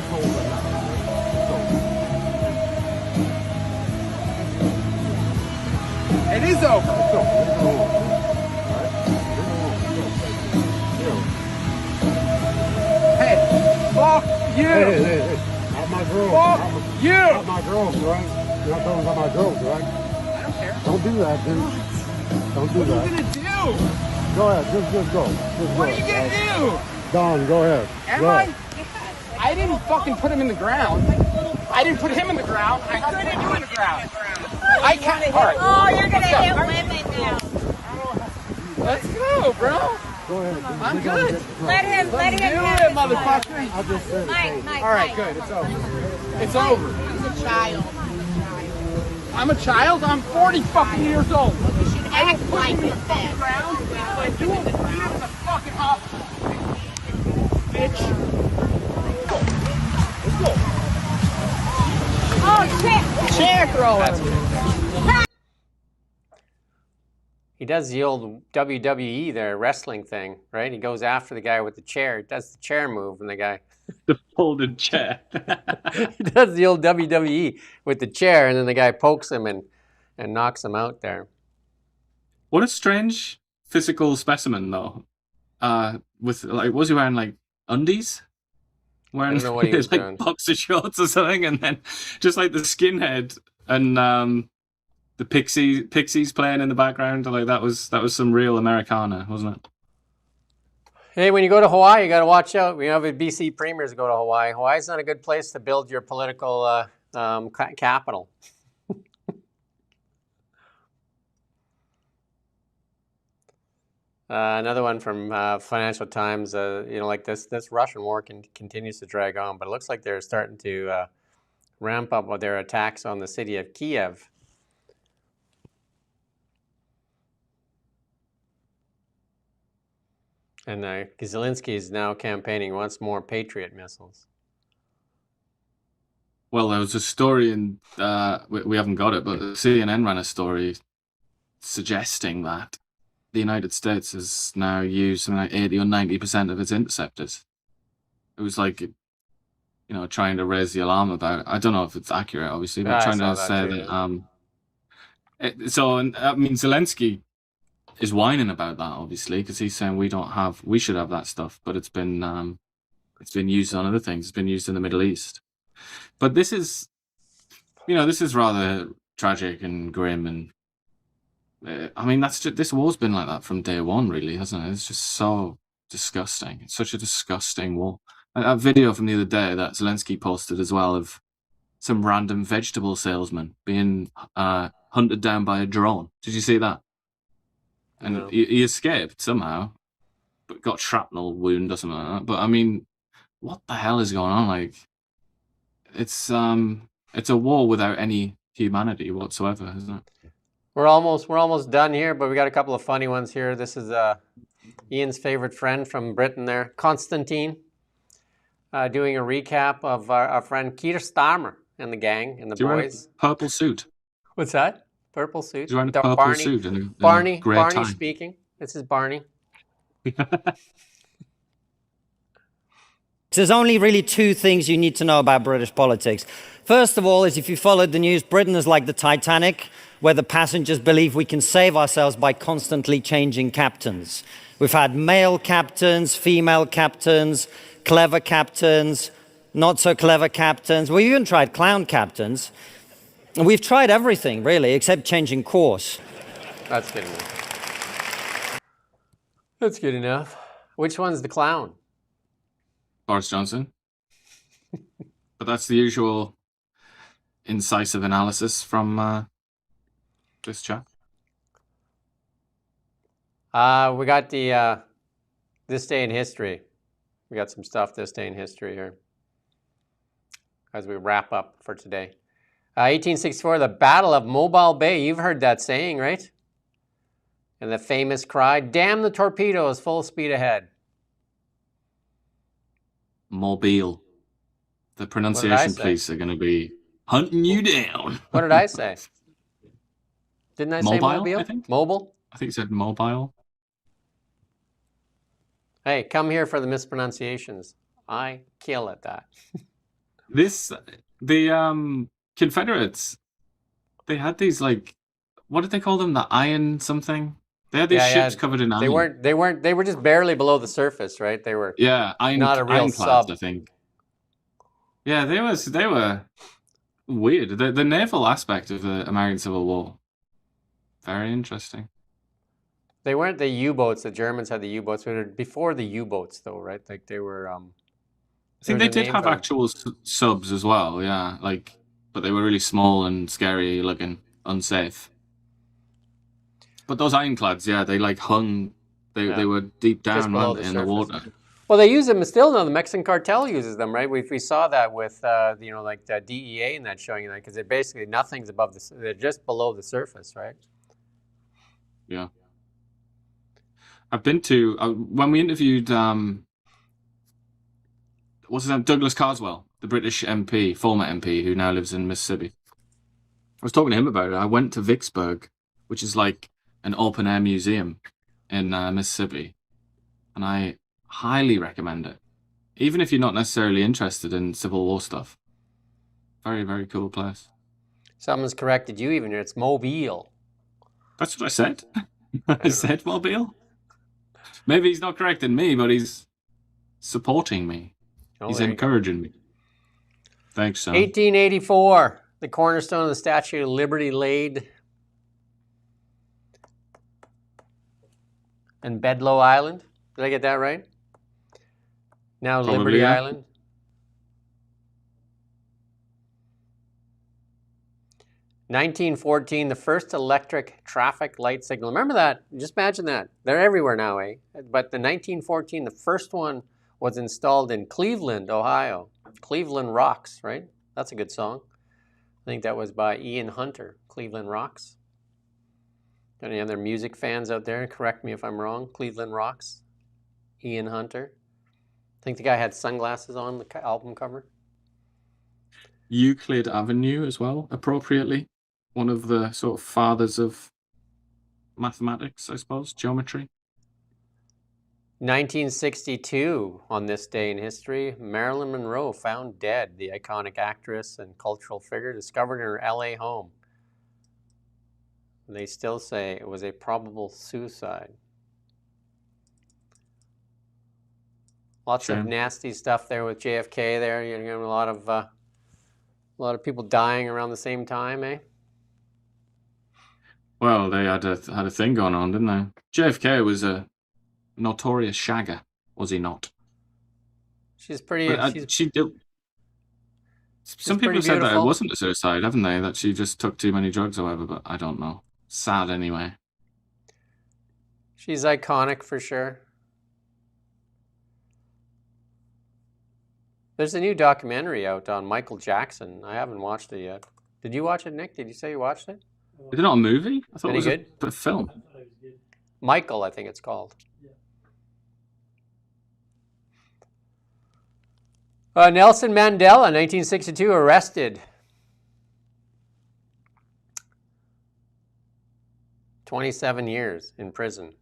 It is over. Hey, fuck you. Hey. Not my girls. Fuck you. Not my girls, right? You're not talking about my girls, right? I don't care. Don't do that, dude. Don't do that. What are you gonna do? Go ahead. Just go. What are you gonna do? Don, go ahead. Am I? I didn't fucking put him in the ground. I didn't put him in the ground. I put you in the ground. I can't. All right. Oh, you're gonna hit women now. Let's go, bro. Go ahead. I'm good. Let him do have it, his motherfucker. I just said Mike. All right, good. It's over. It's over. He's a child. I'm a child. I'm 40 fucking years old. You should act like it then. Like you in the fucking hospital, bitch. Let's go. Oh, Czek roller. He does the old WWE there, wrestling thing, right? He goes after the guy with the chair. He does the chair move, and the guy... The folded chair. He does the old WWE with the chair, and then the guy pokes him and knocks him out there. What a strange physical specimen, though. With like, was he wearing like undies? Wearing I don't know what he was like doing. boxer shorts or something, and then just like the skinhead and the Pixies playing in the background. Like that was some real Americana, wasn't it? Hey, when you go to Hawaii, you got to watch out. We have BC premiers go to Hawaii. Hawaii's not a good place to build your political capital. Another one from Financial Times. Like this Russian war continues to drag on, but it looks like they're starting to ramp up with their attacks on the city of Kiev. And Zelensky is now campaigning once more Patriot missiles. Well, there was a story in, we haven't got it, but CNN ran a story suggesting that the United States has now used something like 80 or 90% of its interceptors. It was like, trying to raise the alarm about it. I don't know if it's accurate, obviously, but trying to say that. Zelensky is whining about that, obviously, because he's saying we should have that stuff, but it's been used on other things. It's been used in the Middle East. But this is rather tragic and grim, and this war's been like that from day one, really, hasn't it? It's just so disgusting. It's such a disgusting war. That video from the other day that Zelensky posted as well of some random vegetable salesman being hunted down by a drone. Did you see that? And No. he escaped somehow, but got shrapnel wound or something like that. But what the hell is going on? Like, it's a war without any humanity whatsoever, isn't it? We're almost done here, but we got a couple of funny ones here. This is Ian's favorite friend from Britain there, Constantine, doing a recap of our friend Keir Starmer and the gang and the boys. Purple suit. What's that? Purple suit. He's wearing a purple Barney, suit and a Barney grey tie. speaking. This is Barney. There's only really two things you need to know about British politics. First of all is if you followed the news, Britain is like the Titanic, where the passengers believe we can save ourselves by constantly changing captains. We've had male captains, female captains, clever captains, not so clever captains. We've even tried clown captains. And we've tried everything, really, except changing course. That's good enough. That's good enough. Which one's the clown? Boris Johnson. But that's the usual incisive analysis from this chap. We got the this day in history. We got some stuff this day in history here as we wrap up for today. 1864, the Battle of Mobile Bay. You've heard that saying, right? And the famous cry, "Damn the torpedoes, full speed ahead." Mobile. The pronunciation police are going to be hunting you down. What did I say? Didn't I say mobile? I think. Mobile? I think you said mobile. Hey, come here for the mispronunciations. I kill at that. The Confederates, they had these, like, what did they call them? The iron something? They had these ships covered in iron. They were just barely below the surface, right? They were not a real sub. I think. Yeah, they were weird. The naval aspect of the American Civil War, very interesting. They weren't the U-boats. The Germans had the U-boats. Before the U-boats, though, right? Like they were. I think they did have actual subs as well. Yeah, but they were really small and scary looking, unsafe. But those ironclads, yeah, they hung. They were deep down in the water. Well, they use them still now. The Mexican cartel uses them, right? We saw that with the DEA and that showing that because they're basically nothing's above they're just below the surface, right? Yeah. I've been to when we interviewed what's his name, Douglas Carswell, the British MP, former MP who now lives in Mississippi. I was talking to him about it. I went to Vicksburg, which is like an open air museum in Mississippi, and I highly recommend it, even if you're not necessarily interested in Civil War stuff. Very, very cool place. Someone's corrected you even. It's Mobile. That's what I said. I said Mobile. Maybe he's not correcting me, but he's supporting me. He's encouraging me. Thanks, son. 1884, the cornerstone of the Statue of Liberty laid in Bedloe Island. Did I get that right? Now Probably, Liberty yeah. Island. 1914, the first electric traffic light signal. Remember that? Just imagine that. They're everywhere now, eh? But the 1914, the first one was installed in Cleveland, Ohio. Cleveland Rocks, right? That's a good song. I think that was by Ian Hunter, Cleveland Rocks. Any other music fans out there? Correct me if I'm wrong. Cleveland Rocks, Ian Hunter. I think the guy had sunglasses on the album cover. Euclid Avenue as well, appropriately. One of the sort of fathers of mathematics, I suppose, geometry. 1962, on this day in history, Marilyn Monroe found dead. The iconic actress and cultural figure discovered in her LA home. They still say it was a probable suicide. Lots of nasty stuff there with JFK there. You're getting a lot of people dying around the same time, eh? Well, they had a thing going on, didn't they? JFK was a notorious shagger, was he not? She's pretty. Some people have said that it wasn't a suicide, haven't they? That she just took too many drugs or whatever, but I don't know. Sad anyway. She's iconic for sure. There's a new documentary out on Michael Jackson. I haven't watched it yet. Did you watch it, Nick? Did you say you watched it? Is it not a movie? I thought Any it was good? a film. Michael, I think it's called. Nelson Mandela, 1962, arrested. 27 years in prison.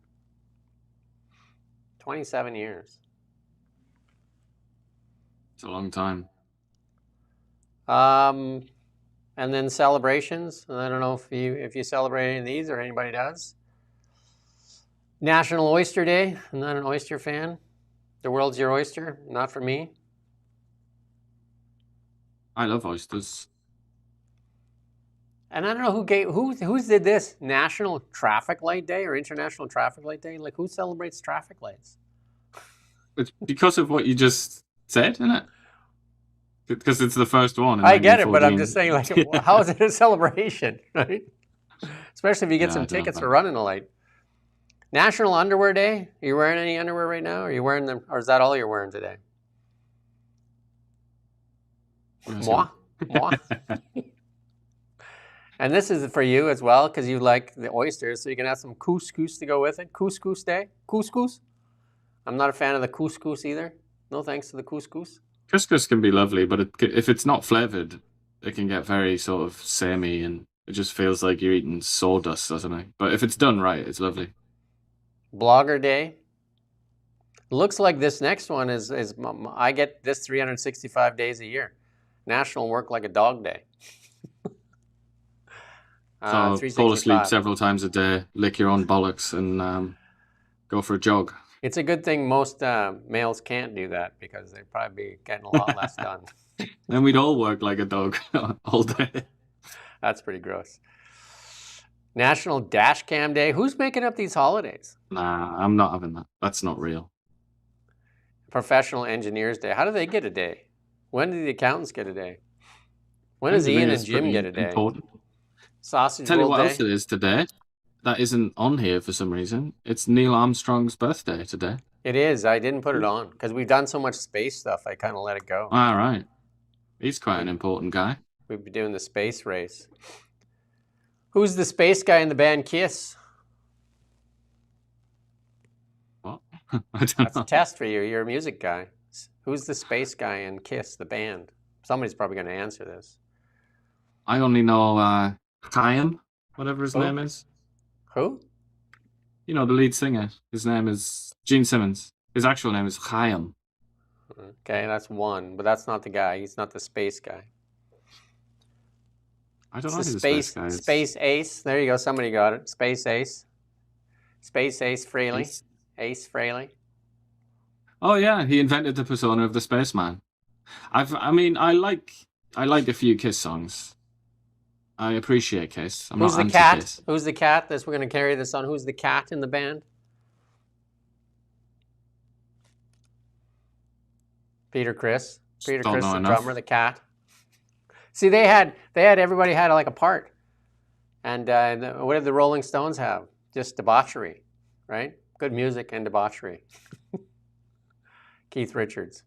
27 years. It's a long time. And then celebrations. I don't know if you celebrate any of these or anybody does. National Oyster Day. I'm not an oyster fan. The world's your oyster. Not for me. I love oysters. And I don't know who did this. National Traffic Light Day or International Traffic Light Day. Like, who celebrates traffic lights? It's because of what you just said, isn't it? Because it's the first one. I get it, but I'm just saying, like, how is it a celebration, right? Especially if you get some tickets for running a light. National Underwear Day. Are you wearing any underwear right now? Are you wearing them, or is that all you're wearing today? Moi. And this is for you as well, because you like the oysters, so you can have some couscous to go with it. Couscous Day. Couscous. I'm not a fan of the couscous either. No thanks to the couscous. Couscous can be lovely, but if it's not flavored, it can get very sort of samey, and it just feels like you're eating sawdust or something. But if it's done right, it's lovely. Blogger Day. Looks like this next one is I get this 365 days a year. National Work Like a Dog Day. So fall asleep several times a day, lick your own bollocks, and go for a jog. It's a good thing most males can't do that, because they'd probably be getting a lot less done. Then we'd all work like a dog all day. That's pretty gross. National Dash Cam Day. Who's making up these holidays? Nah, I'm not having that. That's not real. Professional Engineers Day. How do they get a day? When do the accountants get a day? When does Ian and Jim get a day? Important. Sausage Tell you roll what day. else it is today. That isn't on here for some reason. It's Neil Armstrong's birthday today. It is. I didn't put it on because we've done so much space stuff. I kind of let it go. All right. He's quite an important guy. We've been doing the space race. Who's the space guy in the band Kiss? What? I don't That's know. a test for you. You're a music guy. Who's the space guy in Kiss, the band? Somebody's probably going to answer this. I only know Chaim, whatever his name is. Who? You know, the lead singer. His name is Gene Simmons. His actual name is Chaim. Okay, that's one, but that's not the guy. He's not the space guy. I don't know It's who the the space guy is. Space Ace. There you go. Somebody got it. Space Ace. Space Ace Frehley. Ace Frehley. Oh yeah, he invented the persona of the spaceman. I like a few Kiss songs. I appreciate Kiss. I'm Who's not the cat? anti-Kiss. Who's the cat? We're going to carry this on. Who's the cat in the band? Peter Criss. Peter Don't Criss, know the enough. drummer, the cat. See, everybody had like a part. And what did the Rolling Stones have? Just debauchery, right? Good music and debauchery. Keith Richards.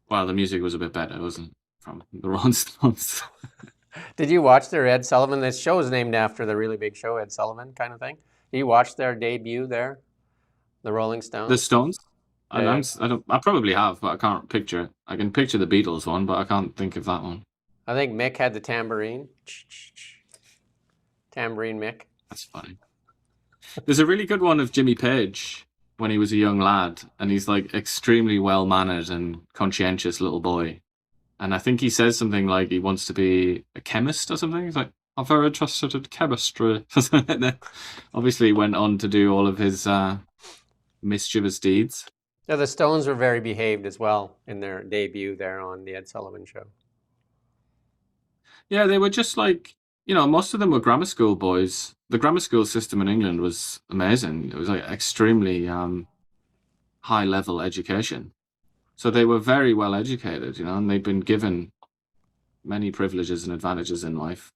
Well, the music was a bit better, wasn't it? From the Rolling Stones. Did you watch their Ed Sullivan? This show is named after the really big show, Ed Sullivan kind of thing. Did you watch their debut there? The Rolling Stones? The Stones? Yeah. I probably have, but I can't picture it. I can picture the Beatles one, but I can't think of that one. I think Mick had the tambourine. Tambourine Mick. That's funny. There's a really good one of Jimmy Page when he was a young lad, and he's like extremely well-mannered and conscientious little boy. And I think he says something like he wants to be a chemist or something. He's like, I'm very interested in chemistry. And then obviously he went on to do all of his mischievous deeds. Yeah, the Stones were very behaved as well in their debut there on the Ed Sullivan Show. Yeah, they were just like, you know, most of them were grammar school boys. The grammar school system in England was amazing. It was like extremely high-level education. So they were very well educated, you know, and they'd been given many privileges and advantages in life.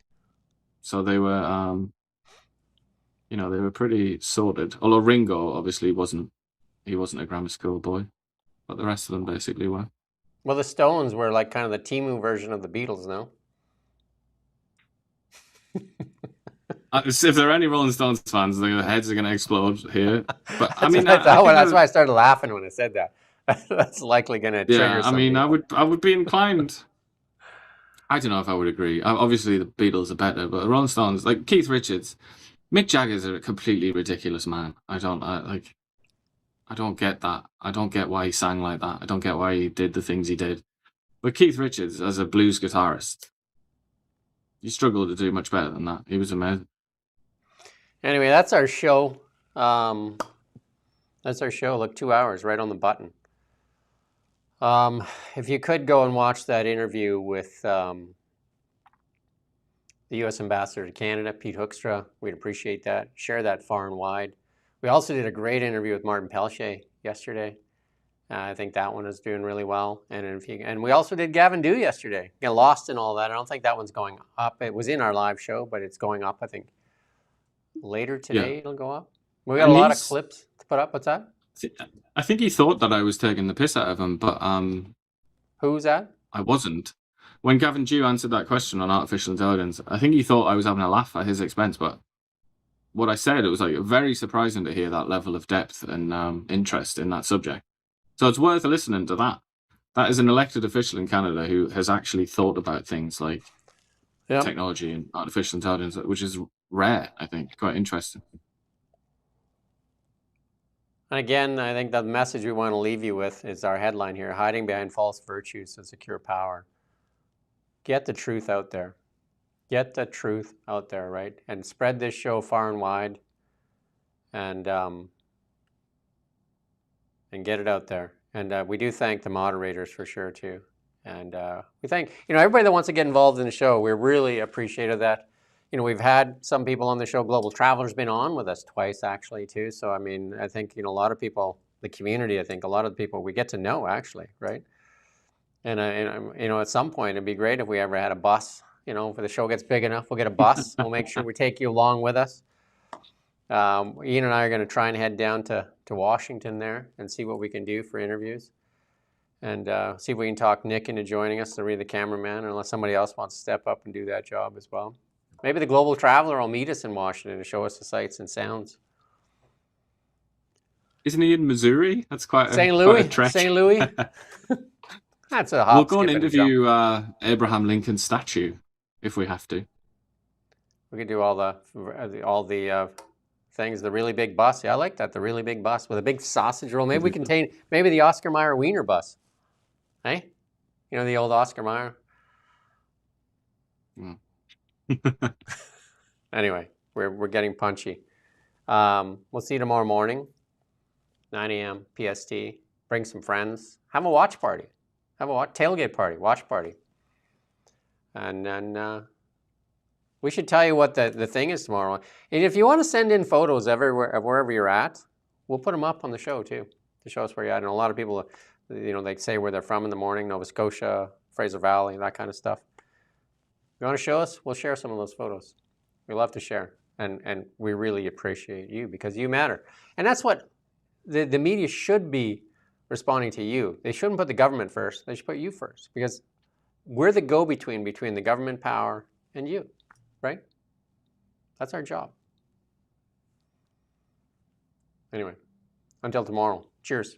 So they were, you know, they were pretty sorted. Although Ringo obviously wasn't a grammar school boy, but the rest of them basically were. Well, the Stones were like kind of the Timu version of the Beatles, no? If there are any Rolling Stones fans, their heads are going to explode here. But I mean, that's why I started laughing when I said that. That's likely going to trigger. Yeah, I mean, I would be inclined. I don't know if I would agree. Obviously, the Beatles are better, but the Rolling Stones, like Keith Richards, Mick Jagger's a completely ridiculous man. I don't get that. I don't get why he sang like that. I don't get why he did the things he did. But Keith Richards, as a blues guitarist, he struggled to do much better than that. He was amazing. Anyway, that's our show. That's our show. Look, 2 hours, right on the button. If you could go and watch that interview with the U.S. Ambassador to Canada, Pete Hoekstra, we'd appreciate that. Share that far and wide. We also did a great interview with Martin Pelche yesterday. I think that one is doing really well. And we also did Gavin Dew yesterday. Get lost in all that. I don't think that one's going up. It was in our live show, but it's going up, I think. Later today, It'll go up. We got a lot of clips to put up. What's that? I think he thought that I was taking the piss out of him, but who was that? I wasn't. When Gavin Dew answered that question on artificial intelligence, I think he thought I was having a laugh at his expense, but what I said, it was like very surprising to hear that level of depth and interest in that subject. So it's worth listening to that. That is an elected official in Canada who has actually thought about things like technology and artificial intelligence, which is rare, I think, quite interesting. And again, I think the message we want to leave you with is our headline here: hiding behind false virtues to secure power. Get the truth out there. Get the truth out there, right? And spread this show far and wide, and get it out there. And we do thank the moderators for sure too. And we thank everybody that wants to get involved in the show. We're really appreciative of that. We've had some people on the show. Global Traveler's been on with us twice, actually, too. So, I mean, I think, a lot of people, the community, I think a lot of the people we get to know, actually, right? And at some point, it'd be great if we ever had a bus. If the show gets big enough, we'll get a bus. We'll make sure we take you along with us. Iain and I are going to try and head down to Washington there and see what we can do for interviews. And see if we can talk Nick into joining us, to be the cameraman, unless somebody else wants to step up and do that job as well. Maybe the Global Traveler will meet us in Washington to show us the sights and sounds. Isn't he in Missouri? That's quite St. a Louis. trek. St. Louis. That's a hop. We'll go and interview Abraham Lincoln's statue if we have to. We could do all the things. The really big bus. Yeah, I like that. The really big bus with a big sausage roll. Maybe we contain the Oscar Mayer Wiener bus. Hey, the old Oscar Mayer. Mm. Anyway, we're getting punchy. We'll see you tomorrow morning, 9 a.m. PST. Bring some friends. Have a watch party. Have a tailgate party, watch party. And then we should tell you what the thing is tomorrow. And if you want to send in photos wherever you're at, we'll put them up on the show too, to show us where you're at. And a lot of people, they say where they're from in the morning: Nova Scotia, Fraser Valley, that kind of stuff. You want to show us? We'll share some of those photos. We love to share. And we really appreciate you because you matter. And that's what the media should be responding to you. They shouldn't put the government first. They should put you first because we're the go-between between the government power and you, right? That's our job. Anyway, until tomorrow. Cheers.